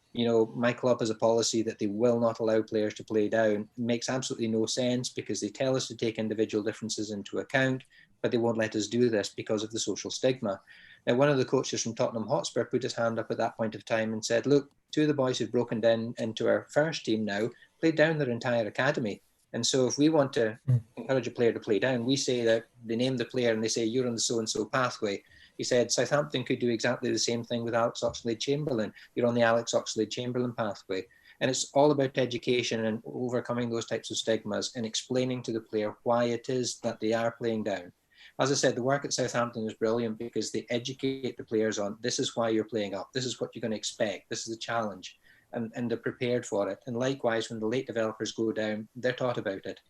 my club has a policy that they will not allow players to play down. It makes absolutely no sense because they tell us to take individual differences into account, but they won't let us do this because of the social stigma. Now, one of the coaches from Tottenham Hotspur put his hand up at that point of time and said, look, 2 of the boys who've broken down into our first team now played down their entire academy. And so if we want to encourage a player to play down, we say that they name the player and they say, you're on the so-and-so pathway. He said Southampton could do exactly the same thing with Alex Oxlade-Chamberlain. You're on the Alex Oxlade-Chamberlain pathway. And it's all about education and overcoming those types of stigmas and explaining to the player why it is that they are playing down. As I said, the work at Southampton is brilliant because they educate the players on, this is why you're playing up. This is what you're going to expect. This is a challenge. And they're prepared for it. And likewise, when the late developers go down, they're taught about it.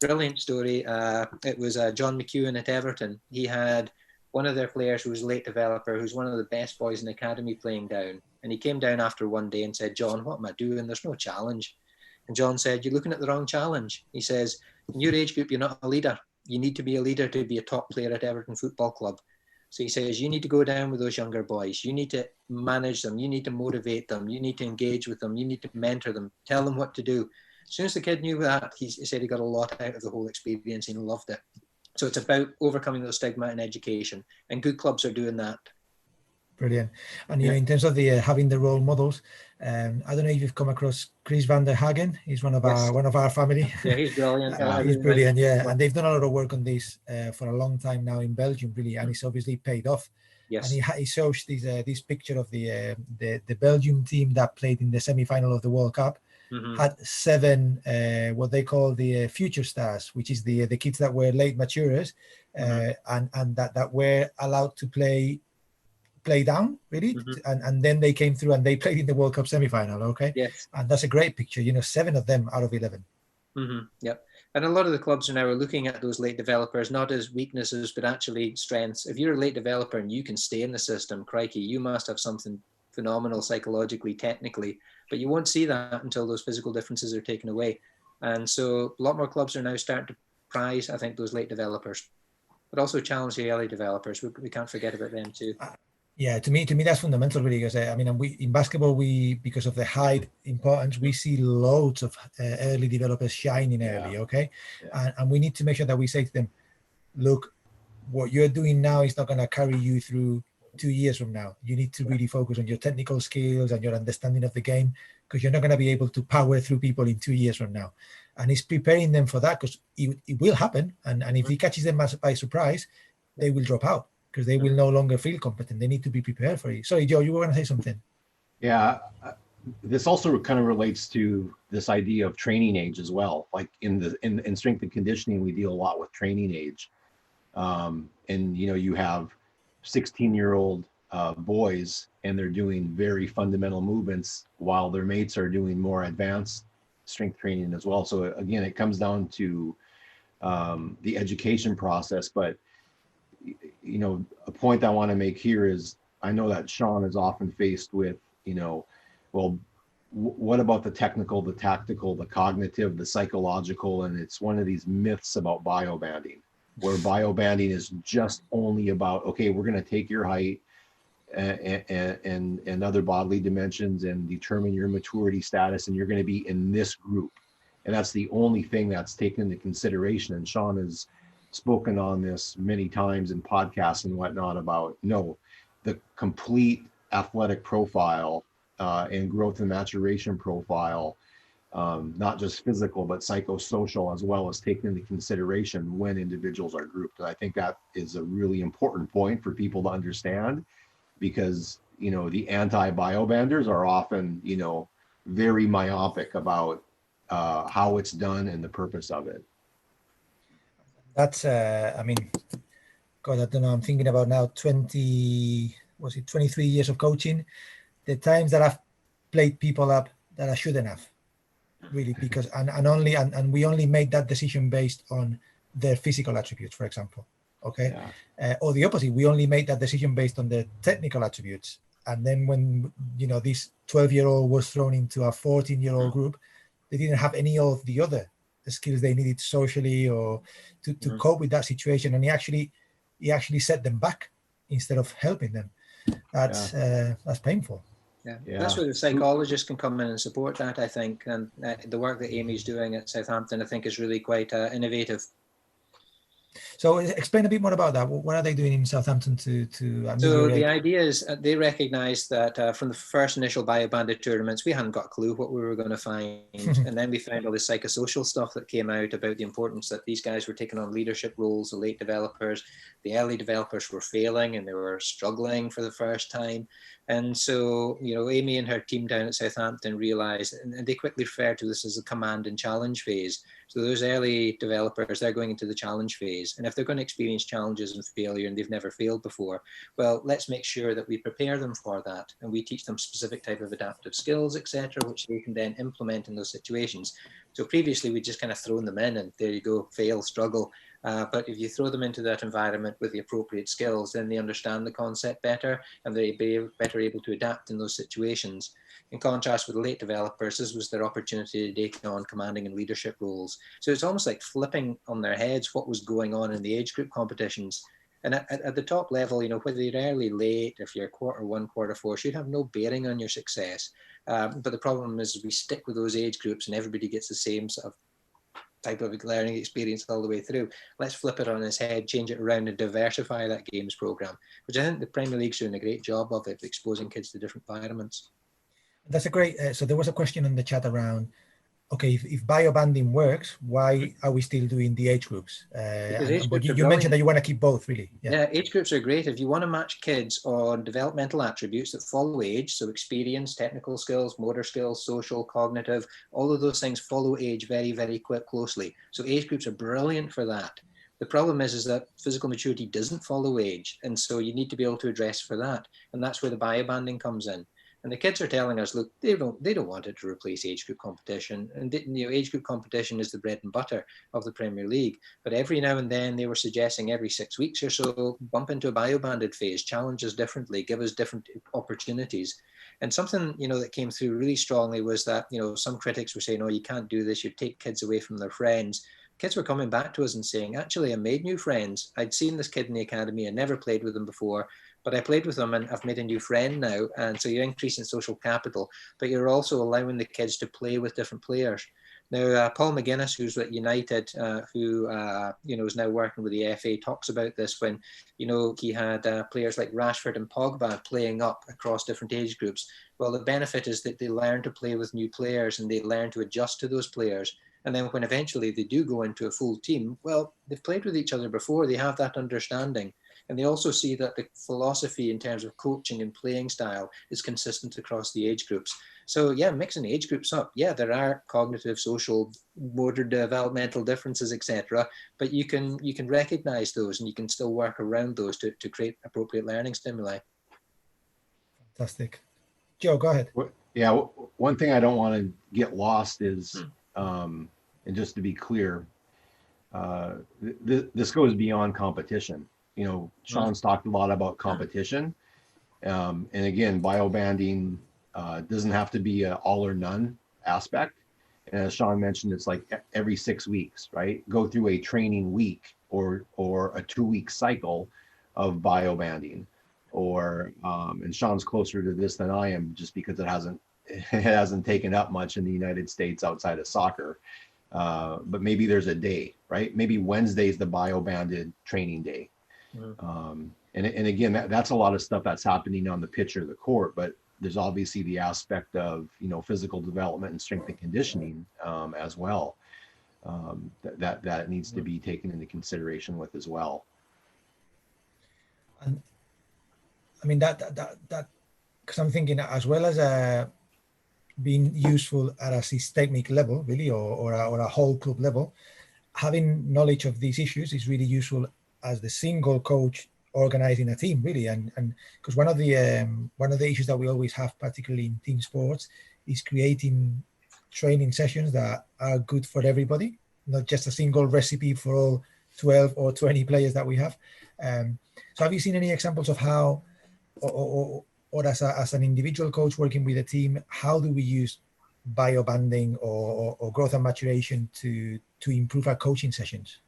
Brilliant story. It was John McEwen at Everton. He had one of their players who was a late developer, who's one of the best boys in the academy, playing down. And he came down after one day and said, John, what am I doing? There's no challenge. And John said, you're looking at the wrong challenge. He says, in your age group, you're not a leader. You need to be a leader to be a top player at Everton Football Club. So he says, you need to go down with those younger boys. You need to manage them. You need to motivate them. You need to engage with them. You need to mentor them. Tell them what to do. As soon as the kid knew that, he said he got a lot out of the whole experience and he loved it. So it's about overcoming those stigma in education. And good clubs are doing that. Brilliant. And in terms of the having the role models, I don't know if you've come across Chris van der Hagen. He's one of our family. Yeah, he's brilliant. He's brilliant. Yeah, and they've done a lot of work on this for a long time now in Belgium, really, and it's obviously paid off. Yes. And he shows this picture of the Belgium team that played in the semi-final of the World Cup. Had 7 what they call the future stars, which is the kids that were late maturers, and that were allowed to play down, really, and then they came through and they played in the World Cup semi-final. Okay. Yes. And that's a great picture. 7 of them out of 11. Yep. And a lot of the clubs are now looking at those late developers not as weaknesses but actually strengths. If you're a late developer and you can stay in the system, crikey, you must have something phenomenal psychologically, technically, but you won't see that until those physical differences are taken away. And so a lot more clubs are now starting to prize, I think, those late developers, but also challenge the early developers. We can't forget about them too. Yeah, to me that's fundamental, really, because we in basketball, because of the height importance, we see loads of early developers shining early. Okay, and we need to make sure that we say to them, look, what you're doing now is not going to carry you through 2 years from now. You need to really focus on your technical skills and your understanding of the game, because you're not going to be able to power through people in 2 years from now. And it's preparing them for that, because it will happen. And if it catches them by surprise, they will drop out because they will no longer feel competent. They need to be prepared for it. Sorry, Joe, you were going to say something. Yeah, this also kind of relates to this idea of training age as well. Like in strength and conditioning, we deal a lot with training age. And you have 16-year-old boys, and they're doing very fundamental movements while their mates are doing more advanced strength training as well. So again, it comes down to the education process. But a point I want to make here is, I know that Sean is often faced with, well, what about the technical, the tactical, the cognitive, the psychological? And it's one of these myths about biobanding, where biobanding is just only about, okay, we're going to take your height and other bodily dimensions and determine your maturity status, and you're going to be in this group. And that's the only thing that's taken into consideration. And Sean has spoken on this many times in podcasts and whatnot about, no, the complete athletic profile and growth and maturation profile, not just physical, but psychosocial as well, as taken into consideration when individuals are grouped. And I think that is a really important point for people to understand, because, the anti-biobanders are often, very myopic about how it's done and the purpose of it. That's, God, I don't know. I'm thinking about now 23 years of coaching. The times that I've played people up that I shouldn't have, really, because and we only made that decision based on their physical attributes, for example. Okay. Yeah. Or the opposite, we only made that decision based on their technical attributes. And then when this 12-year-old was thrown into a 14-year-old group, they didn't have any of the other skills they needed socially or to cope with that situation. And he actually set them back instead of helping them. That's painful. Yeah. That's where the psychologists can come in and support that, I think. And the work that Amy's doing at Southampton, I think, is really quite innovative. So explain a bit more about that. What are they doing in Southampton to So the idea is they recognise that from the first initial biobanded tournaments, we hadn't got a clue what we were going to find. And then we found all this psychosocial stuff that came out about the importance that these guys were taking on leadership roles, the late developers. The early developers were failing and they were struggling for the first time. And so, Amy and her team down at Southampton realised, and they quickly referred to this as the command and challenge phase. So those early developers, they're going into the challenge phase. And if they're going to experience challenges and failure and they've never failed before, well, let's make sure that we prepare them for that. And we teach them specific type of adaptive skills, etc., which they can then implement in those situations. So previously, we just kind of thrown them in and there you go, fail, struggle. But if you throw them into that environment with the appropriate skills, then they understand the concept better and they'll be better able to adapt in those situations. In contrast with the late developers, this was their opportunity to take on commanding and leadership roles. So it's almost like flipping on their heads what was going on in the age group competitions. And at the top level, whether you're early, late, if you're quarter one, quarter four, should have no bearing on your success. But the problem is we stick with those age groups and everybody gets the same sort of type of learning experience all the way through. Let's flip it on its head, change it around and diversify that games program, which I think the Premier League's doing a great job of it, exposing kids to different environments. That's a great, so there was a question in the chat around, okay, if biobanding works, why are we still doing the age groups? But you mentioned that you want to keep both, really. Yeah, age groups are great. If you want to match kids on developmental attributes that follow age, so experience, technical skills, motor skills, social, cognitive, all of those things follow age very, very closely. So age groups are brilliant for that. The problem is that physical maturity doesn't follow age. And so you need to be able to address for that. And that's where the biobanding comes in. And the kids are telling us, look, they don't want it to replace age group competition. And age group competition is the bread and butter of the Premier League. But every now and then they were suggesting every 6 weeks or so, bump into a biobanded phase, challenge us differently, give us different opportunities. And something, that came through really strongly was that, some critics were saying, oh, you can't do this, you take kids away from their friends. Kids were coming back to us and saying, actually, I made new friends. I'd seen this kid in the academy, I never played with them before, but I played with them and I've made a new friend now. And so you're increasing social capital, but you're also allowing the kids to play with different players. Now, Paul McGuinness, who's at United, who is now working with the FA, talks about this when, he had players like Rashford and Pogba playing up across different age groups. Well, the benefit is that they learn to play with new players and they learn to adjust to those players. And then when eventually they do go into a full team, well, they've played with each other before. They have that understanding. And they also see that the philosophy in terms of coaching and playing style is consistent across the age groups. So yeah, mixing age groups up. Yeah, there are cognitive, social, motor developmental differences, etc. But you can recognize those and you can still work around those to create appropriate learning stimuli. Fantastic. Joe, go ahead. Yeah, one thing I don't want to get lost is, and just to be clear, this goes beyond competition. Sean's talked a lot about competition. And again, biobanding doesn't have to be an all or none aspect. And as Sean mentioned, it's like every 6 weeks, right? Go through a training week or a 2-week cycle of biobanding. Or and Sean's closer to this than I am, just because it hasn't taken up much in the United States outside of soccer. But maybe there's a day, right? Maybe Wednesday's the biobanded training day. And again, that's a lot of stuff that's happening on the pitch or the court, but there's obviously the aspect of, physical development and strength and conditioning as well, that needs to be taken into consideration with as well. And I mean, that because I'm thinking as well as being useful at a systemic level, really, or a whole club level, having knowledge of these issues is really useful as the single coach organizing a team, really. And because one of the issues that we always have, particularly in team sports, is creating training sessions that are good for everybody, not just a single recipe for all 12 or 20 players that we have. So have you seen any examples of how, or as an individual coach working with a team, how do we use biobanding or growth and maturation to improve our coaching sessions?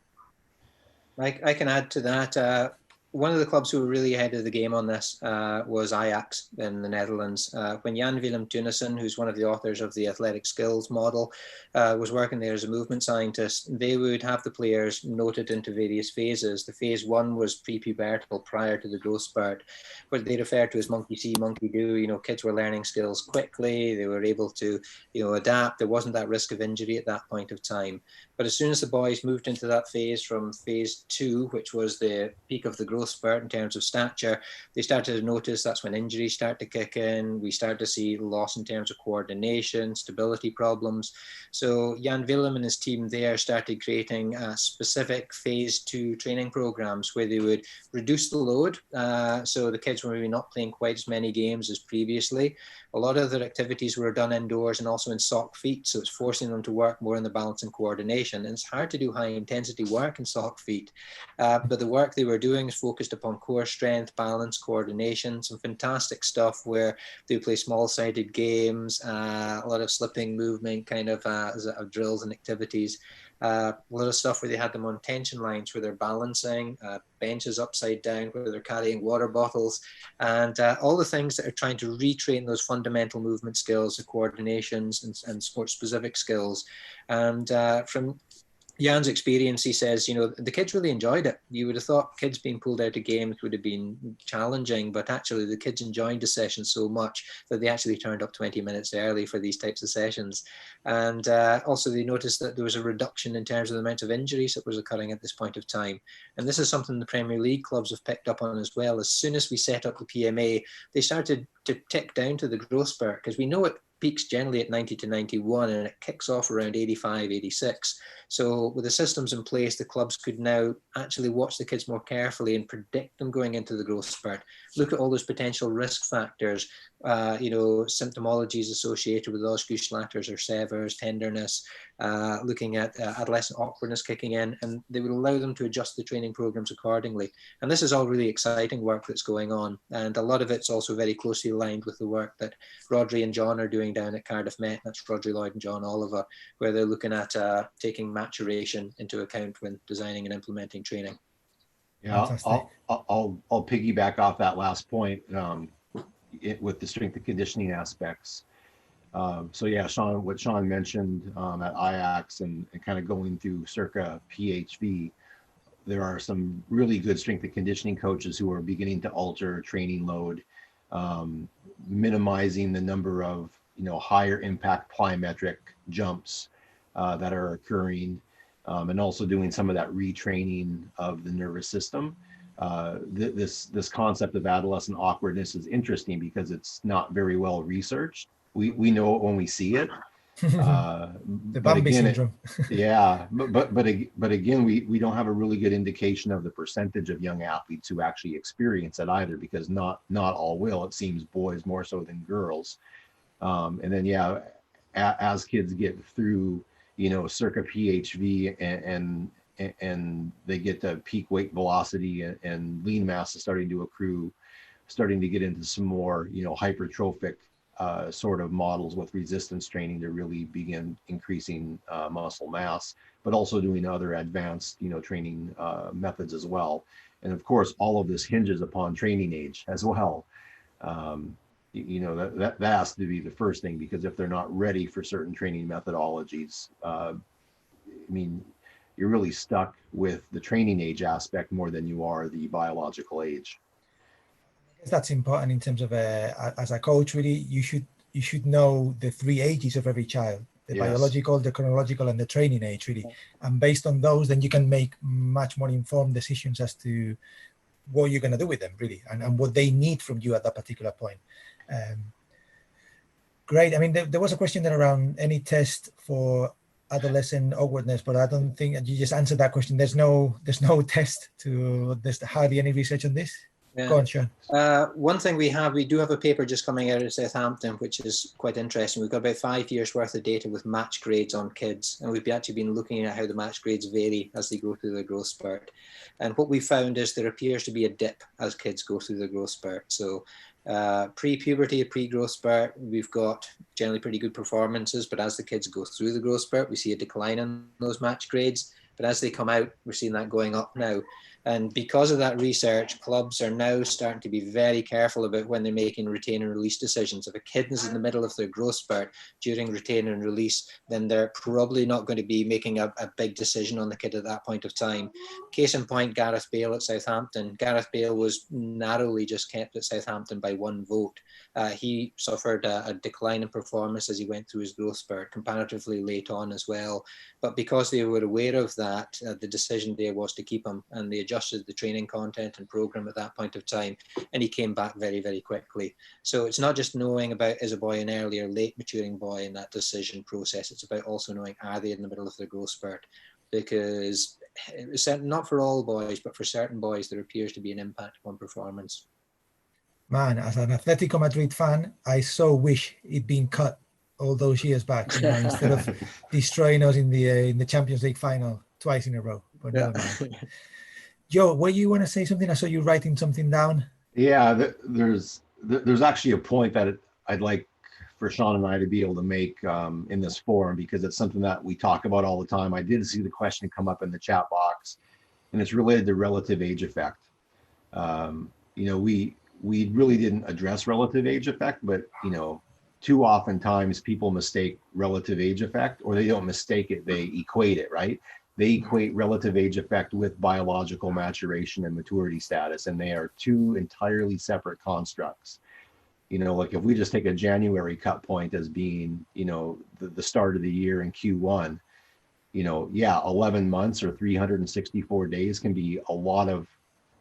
I can add to that. One of the clubs who were really ahead of the game on this was Ajax in the Netherlands. When Jan Willem Teunissen, who's one of the authors of the athletic skills model, was working there as a movement scientist, they would have the players noted into various phases. The phase 1 was prepubertal, prior to the growth spurt, what they refer to as monkey see, monkey do. Kids were learning skills quickly. They were able to, adapt. There wasn't that risk of injury at that point of time. But as soon as the boys moved into that phase from phase 2, which was the peak of the growth spurt in terms of stature, they started to notice that's when injuries start to kick in. We start to see loss in terms of coordination, stability problems. So Jan Willem and his team there started creating specific phase 2 training programs where they would reduce the load. So the kids were maybe not playing quite as many games as previously. A lot of their activities were done indoors and also in sock feet. So it's forcing them to work more on the balance and coordination. And it's hard to do high intensity work in sock feet. But the work they were doing is focused upon core strength, balance, coordination, some fantastic stuff where they play small-sided games, a lot of slipping movement kind of drills and activities. A lot of stuff where they had them on tension lines where they're balancing, benches upside down where they're carrying water bottles, and all the things that are trying to retrain those fundamental movement skills, the coordinations and sport-specific skills. And from Jan's experience, he says, the kids really enjoyed it. You would have thought kids being pulled out of games would have been challenging, but actually the kids enjoyed the session so much that they actually turned up 20 minutes early for these types of sessions. And also they noticed that there was a reduction in terms of the amount of injuries that was occurring at this point of time. And this is something the Premier League clubs have picked up on as well. As soon as we set up the PMA, they started to tick down to the growth spurt, because we know it peaks generally at 90 to 91 and it kicks off around 85, 86. So with the systems in place, the clubs could now actually watch the kids more carefully and predict them going into the growth spurt. Look at all those potential risk factors, symptomologies associated with Osgood-Schlatters or severs, tenderness, looking at adolescent awkwardness kicking in, and they would allow them to adjust the training programs accordingly. And this is all really exciting work that's going on. And a lot of it's also very closely aligned with the work that Rodri and John are doing down at Cardiff Met. That's Rodri Lloyd and John Oliver, where they're looking at taking maturation into account when designing and implementing training. Yeah, I'll piggyback off that last point with the strength and conditioning aspects. So yeah, Sean, what Sean mentioned at IAX and kind of going through circa PHV, there are some really good strength and conditioning coaches who are beginning to alter training load, minimizing the number of higher impact plyometric jumps that are occurring, and also doing some of that retraining of the nervous system. This concept of adolescent awkwardness is interesting because it's not very well researched. We know it when we see it. The But Bambi again, syndrome. yeah, but again, we don't have a really good indication of the percentage of young athletes who actually experience it either, because not all will. It seems boys more so than girls. And then yeah, as kids get through, circa PHV and they get to peak weight velocity and lean mass is starting to accrue, starting to get into some more, hypertrophic sort of models with resistance training to really begin increasing muscle mass, but also doing other advanced, training methods as well. And of course, all of this hinges upon training age as well. That has to be the first thing, because if they're not ready for certain training methodologies, you're really stuck with the training age aspect more than you are the biological age. I guess that's important in terms of as a coach, really, you should know the 3 ages of every child: the Yes. biological, the chronological, and the training age, really. And based on those, then you can make much more informed decisions as to what you're going to do with them, really, and what they need from you at that particular point. Great. I mean, there was a question there around any test for adolescent awkwardness, but I don't think you just answered that question. There's no test there's hardly any research on this. Yeah. Go on, Sean. One thing we do have a paper just coming out of Southampton, which is quite interesting. We've got about 5 years worth of data with match grades on kids, and we've actually been looking at how the match grades vary as they go through their growth spurt. And what we found is there appears to be a dip as kids go through the growth spurt. So pre-puberty, pre-growth spurt, we've got generally pretty good performances, but as the kids go through the growth spurt, we see a decline in those match grades. But as they come out, we're seeing that going up now. And because of that research, clubs are now starting to be very careful about when they're making retain and release decisions. If a kid is in the middle of their growth spurt during retain and release, then they're probably not going to be making a big decision on the kid at that point of time. Case in point, Gareth Bale at Southampton. Gareth Bale was narrowly just kept at Southampton by 1 vote. He suffered a decline in performance as he went through his growth spurt, comparatively late on as well. But because they were aware of that, the decision there was to keep him, and they adjusted the training content and program at that point of time, and he came back very, very quickly. So it's not just knowing about is a boy an early or late maturing boy in that decision process, it's about also knowing are they in the middle of their growth spurt, because it's not for all boys, but for certain boys there appears to be an impact on performance. Man, as an Atletico Madrid fan, I so wish it'd been cut all those years back, instead of destroying us in the Champions League final twice in a row. But never mind. Joe, were you want to say something? I saw you writing something down. Yeah, there's actually a point that I'd like for Sean and I to be able to make in this forum, because it's something that we talk about all the time. I did see the question come up in the chat box, and it's related to relative age effect. We really didn't address relative age effect, but too often times people mistake relative age effect, or they don't mistake it, they equate it, right? They equate relative age effect with biological maturation and maturity status, and they are two entirely separate constructs. Like if we just take a January cut point as being, the start of the year in Q1, 11 months or 364 days can be a lot of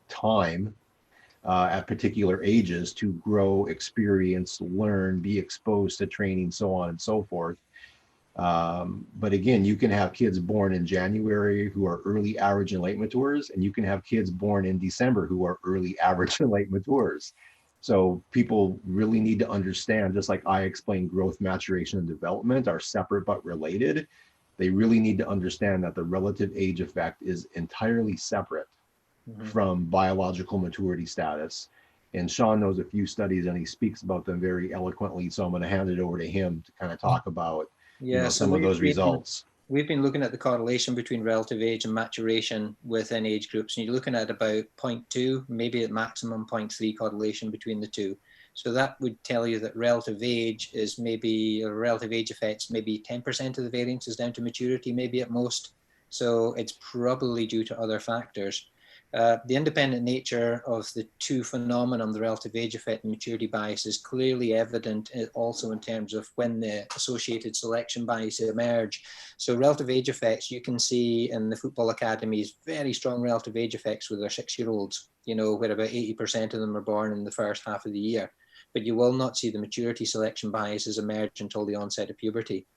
time at particular ages to grow, experience, learn, be exposed to training, so on and so forth. But again, you can have kids born in January who are early, average, and late matures, and you can have kids born in December who are early, average, and late matures. So people really need to understand, just like I explained, growth, maturation, and development are separate but related. They really need to understand that the relative age effect is entirely separate from biological maturity status. And Sean knows a few studies and he speaks about them very eloquently. So I'm going to hand it over to him to kind of talk about some of those results. We've been looking at the correlation between relative age and maturation within age groups, and you're looking at about 0.2, maybe at maximum 0.3 correlation between the two. So that would tell you that relative age is maybe, or relative age effects, maybe 10% of the variance is down to maturity, maybe at most. So it's probably due to other factors. The independent nature of the two phenomena, the relative age effect and maturity bias, is clearly evident also in terms of when the associated selection bias emerge. So relative age effects, you can see in the football academies, very strong relative age effects with their 6-year-olds, where about 80% of them are born in the first half of the year. But you will not see the maturity selection biases emerge until the onset of puberty.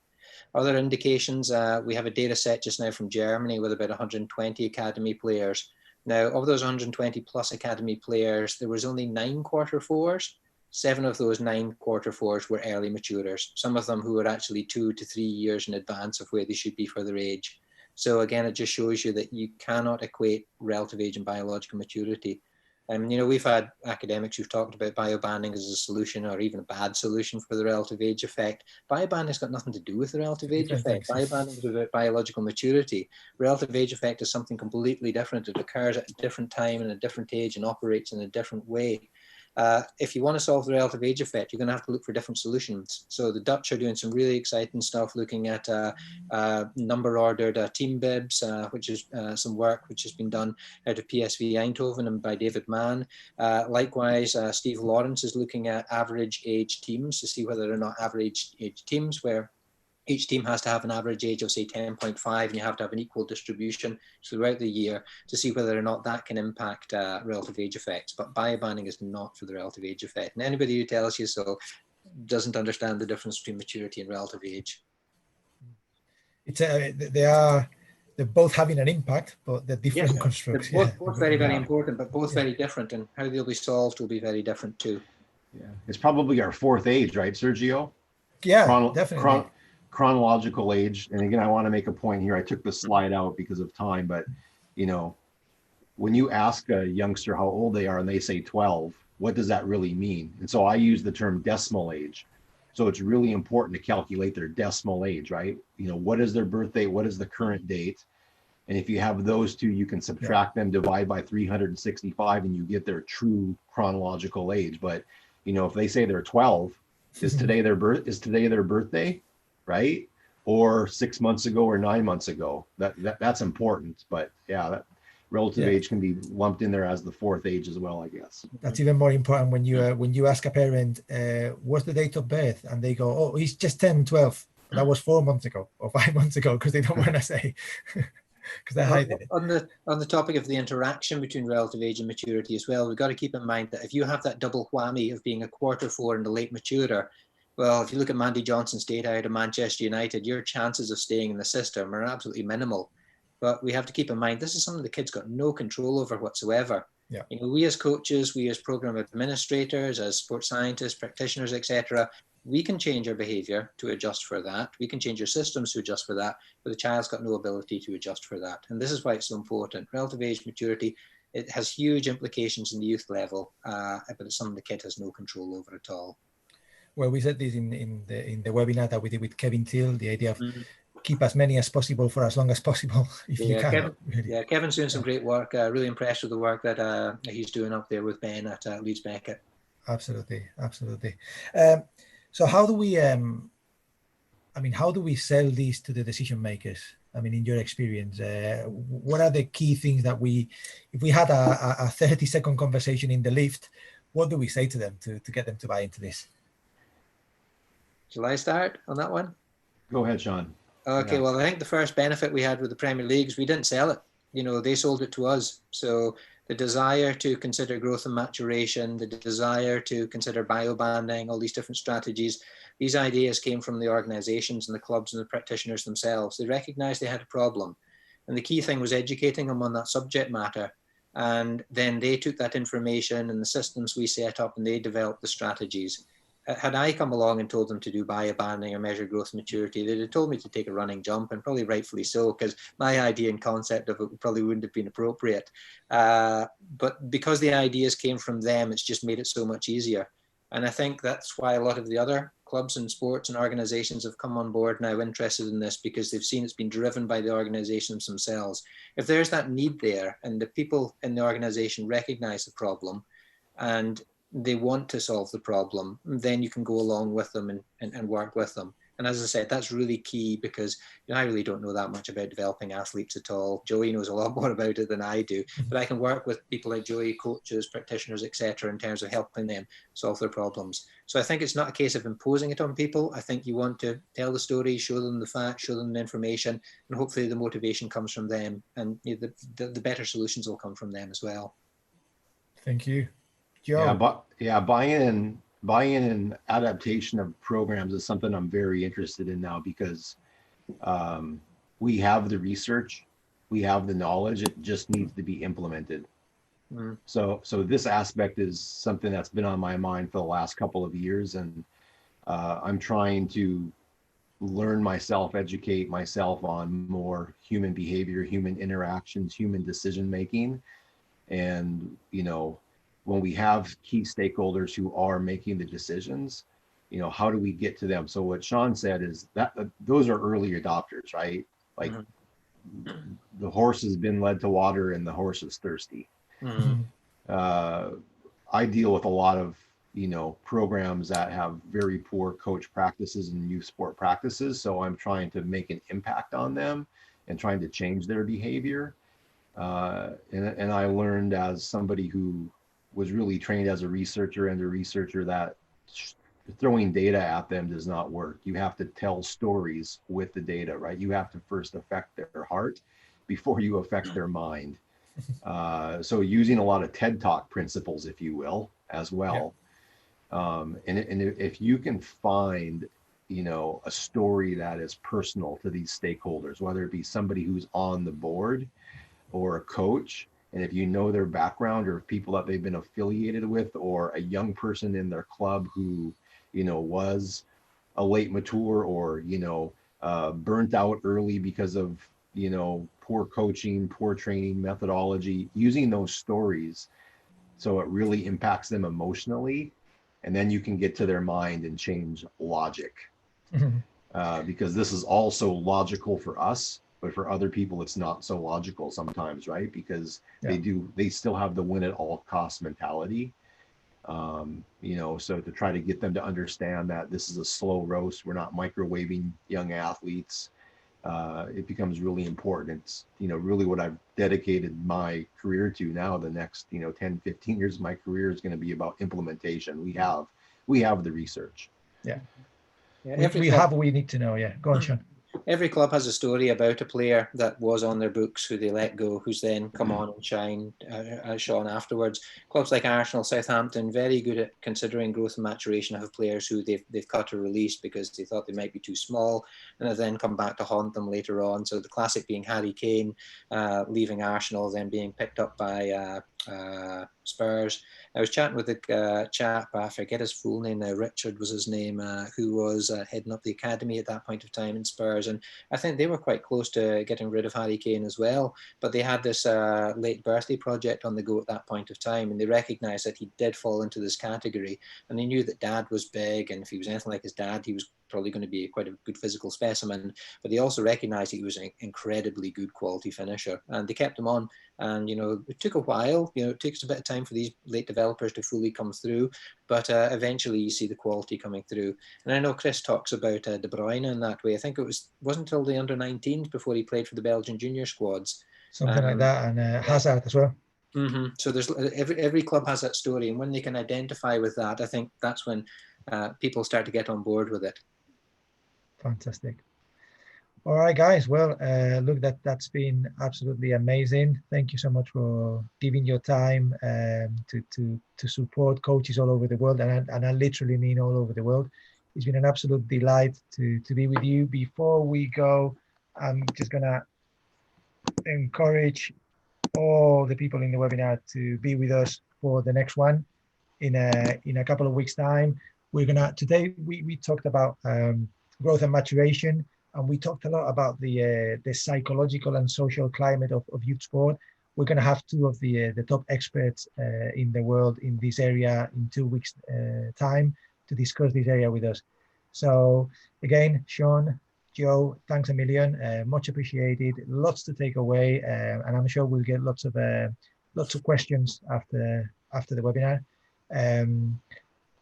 Other indications, we have a data set just now from Germany with about 120 academy players. Now, of those 120 plus academy players, there was only 9 quarter fours. 7 of those 9 quarter fours were early maturers, some of them who were actually 2 to 3 years in advance of where they should be for their age. So again, it just shows you that you cannot equate relative age and biological maturity. We've had academics who've talked about biobanding as a solution or even a bad solution for the relative age effect. Biobanding's got nothing to do with the relative age effect. Biobanding is about biological maturity. Relative age effect is something completely different. It occurs at a different time and a different age and operates in a different way. If you want to solve the relative age effect, you're going to have to look for different solutions. So the Dutch are doing some really exciting stuff, looking at number ordered team bibs, which is some work which has been done out of PSV Eindhoven and by David Mann. Likewise, Steve Lawrence is looking at average age teams to see whether they're not average age teams, where each team has to have an average age of, say, 10.5, and you have to have an equal distribution throughout the year to see whether or not that can impact relative age effects. But biobanding is not for the relative age effect. And anybody who tells you so doesn't understand the difference between maturity and relative age. They're both having an impact, but they're different constructs. Both very, very important, but both very different. And how they'll be solved will be very different too. Yeah, it's probably our 4th age, right, Sergio? Yeah, definitely. Chronological age. And again, I want to make a point here. I took the slide out because of time, but when you ask a youngster how old they are and they say 12, what does that really mean? And so I use the term decimal age. So it's really important to calculate their decimal age, right? What is their birthday? What is the current date? And if you have those two, you can subtract them, divide by 365, and you get their true chronological age. But if they say they're 12, is today their birthday? Right? Or 6 months ago or 9 months ago. That's important. But yeah, that relative age can be lumped in there as the 4th age as well, I guess. That's even more important when you ask a parent, what's the date of birth? And they go, oh, he's just 10, 12. That was 4 months ago or 5 months ago, because they don't want to say, because they're hiding it. On the topic of the interaction between relative age and maturity as well, we've got to keep in mind that if you have that double whammy of being a quarter four and a late maturer, well, if you look at Mandy Johnson's data out of Manchester United, your chances of staying in the system are absolutely minimal. But we have to keep in mind, this is something the kid's got no control over whatsoever. Yeah. We as coaches, we as program administrators, as sports scientists, practitioners, etc., we can change our behavior to adjust for that. We can change our systems to adjust for that, but the child's got no ability to adjust for that. And this is why it's so important. Relative age maturity, it has huge implications in the youth level, but it's something the kid has no control over at all. Well, we said this in the webinar that we did with Kevin Till, the idea of keep as many as possible for as long as possible, if you can. Kevin's doing some great work. Really impressed with the work that he's doing up there with Ben at Leeds Beckett. Absolutely. So how do we, how do we sell these to the decision makers? In your experience, what are the key things that if we had a 30-second conversation in the lift, what do we say to them to get them to buy into this? Shall I start on that one? Go ahead, Sean. Okay, Yeah. Well, I think the first benefit we had with the Premier Leagues, we didn't sell it. They sold it to us. So the desire to consider growth and maturation, the desire to consider biobanding, all these different strategies, these ideas came from the organizations and the clubs and the practitioners themselves. They recognized they had a problem. And the key thing was educating them on that subject matter. And then they took that information and the systems we set up and they developed the strategies. Had I come along and told them to do biobanding or measure growth and maturity, they'd have told me to take a running jump, and probably rightfully so, because my idea and concept of it probably wouldn't have been appropriate. But because the ideas came from them, it's just made it so much easier. And I think that's why a lot of the other clubs and sports and organizations have come on board now interested in this, because they've seen it's been driven by the organizations themselves. If there's that need there and the people in the organization recognize the problem and they want to solve the problem, then you can go along with them and work with them. And as I said, that's really key, because I really don't know that much about developing athletes at all. Joey knows a lot more about it than I do, but I can work with people like Joey, coaches, practitioners, etc., in terms of helping them solve their problems. So I think it's not a case of imposing it on people. I think you want to tell the story, show them the facts, show them the information, and hopefully the motivation comes from them, and the better solutions will come from them as well. Thank you. Joe. Buy-in and adaptation of programs is something I'm very interested in now, because we have the research, we have the knowledge, it just needs to be implemented. So this aspect is something that's been on my mind for the last couple of years, and I'm trying to learn myself, educate myself on more human behavior, human interactions, human decision making. And when we have key stakeholders who are making the decisions, how do we get to them? So what Sean said is that those are early adopters, right? Like the horse has been led to water and the horse is thirsty. I deal with a lot of programs that have very poor coach practices and youth sport practices, so I'm trying to make an impact on them and trying to change their behavior. And I learned, as somebody who was really trained as a researcher and a researcher, that throwing data at them does not work. You have to tell stories with the data, right? You have to first affect their heart before you affect their mind. So using a lot of TED Talk principles, if you will, as well. And if you can find, a story that is personal to these stakeholders, whether it be somebody who's on the board or a coach, and if you know their background or people that they've been affiliated with, or a young person in their club who, was a late mature or, burnt out early because of, poor coaching, poor training methodology, using those stories so it really impacts them emotionally, and then you can get to their mind and change logic. Because this is also logical for us, but for other people it's not so logical sometimes, right? Because they still have the win at all costs mentality. So to try to get them to understand that this is a slow roast, we're not microwaving young athletes, it becomes really important. It's really what I've dedicated my career to now. The next 10, 15 years of my career is going to be about implementation. We have the research. We have what we need to know. Go on, Sean. Every club has a story about a player that was on their books who they let go, who's then come on and shine, Sean, afterwards. Clubs like Arsenal, Southampton, very good at considering growth and maturation of players who they've cut or released because they thought they might be too small, and have then come back to haunt them later on. So the classic being Harry Kane leaving Arsenal, then being picked up by Spurs. I was chatting with a chap, I forget his full name now, Richard was his name, who was heading up the academy at that point of time in Spurs. And I think they were quite close to getting rid of Harry Kane as well. But they had this late birthday project on the go at that point of time. And they recognised that he did fall into this category. And they knew that dad was big. And if he was anything like his dad, he was probably going to be quite a good physical specimen. But they also recognised he was an incredibly good quality finisher. And they kept him on. And, it took a while. It takes a bit of time for these late developers to fully come through. But eventually you see the quality coming through. And I know Chris talks about De Bruyne in that way. I think it wasn't until the under-19s before he played for the Belgian junior squads. Something like that. And Hazard as well. So there's every club has that story. And when they can identify with that, I think that's when people start to get on board with it. Fantastic. All right, guys. Well, look, that's been absolutely amazing. Thank you so much for giving your time to support coaches all over the world, and I literally mean all over the world. It's been an absolute delight to be with you. Before we go, I'm just gonna encourage all the people in the webinar to be with us for the next one in a couple of weeks' time. Today we talked about growth and maturation. And we talked a lot about the psychological and social climate of youth sport. We're going to have two of the top experts in the world in this area in 2 weeks' time to discuss this area with us. So again, Sean, Joe, thanks a million. Much appreciated. Lots to take away, and I'm sure we'll get lots of questions after the webinar.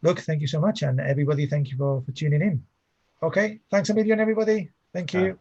Look, thank you so much. And everybody, thank you for tuning in. Okay. Thanks a million, everybody. Thank you.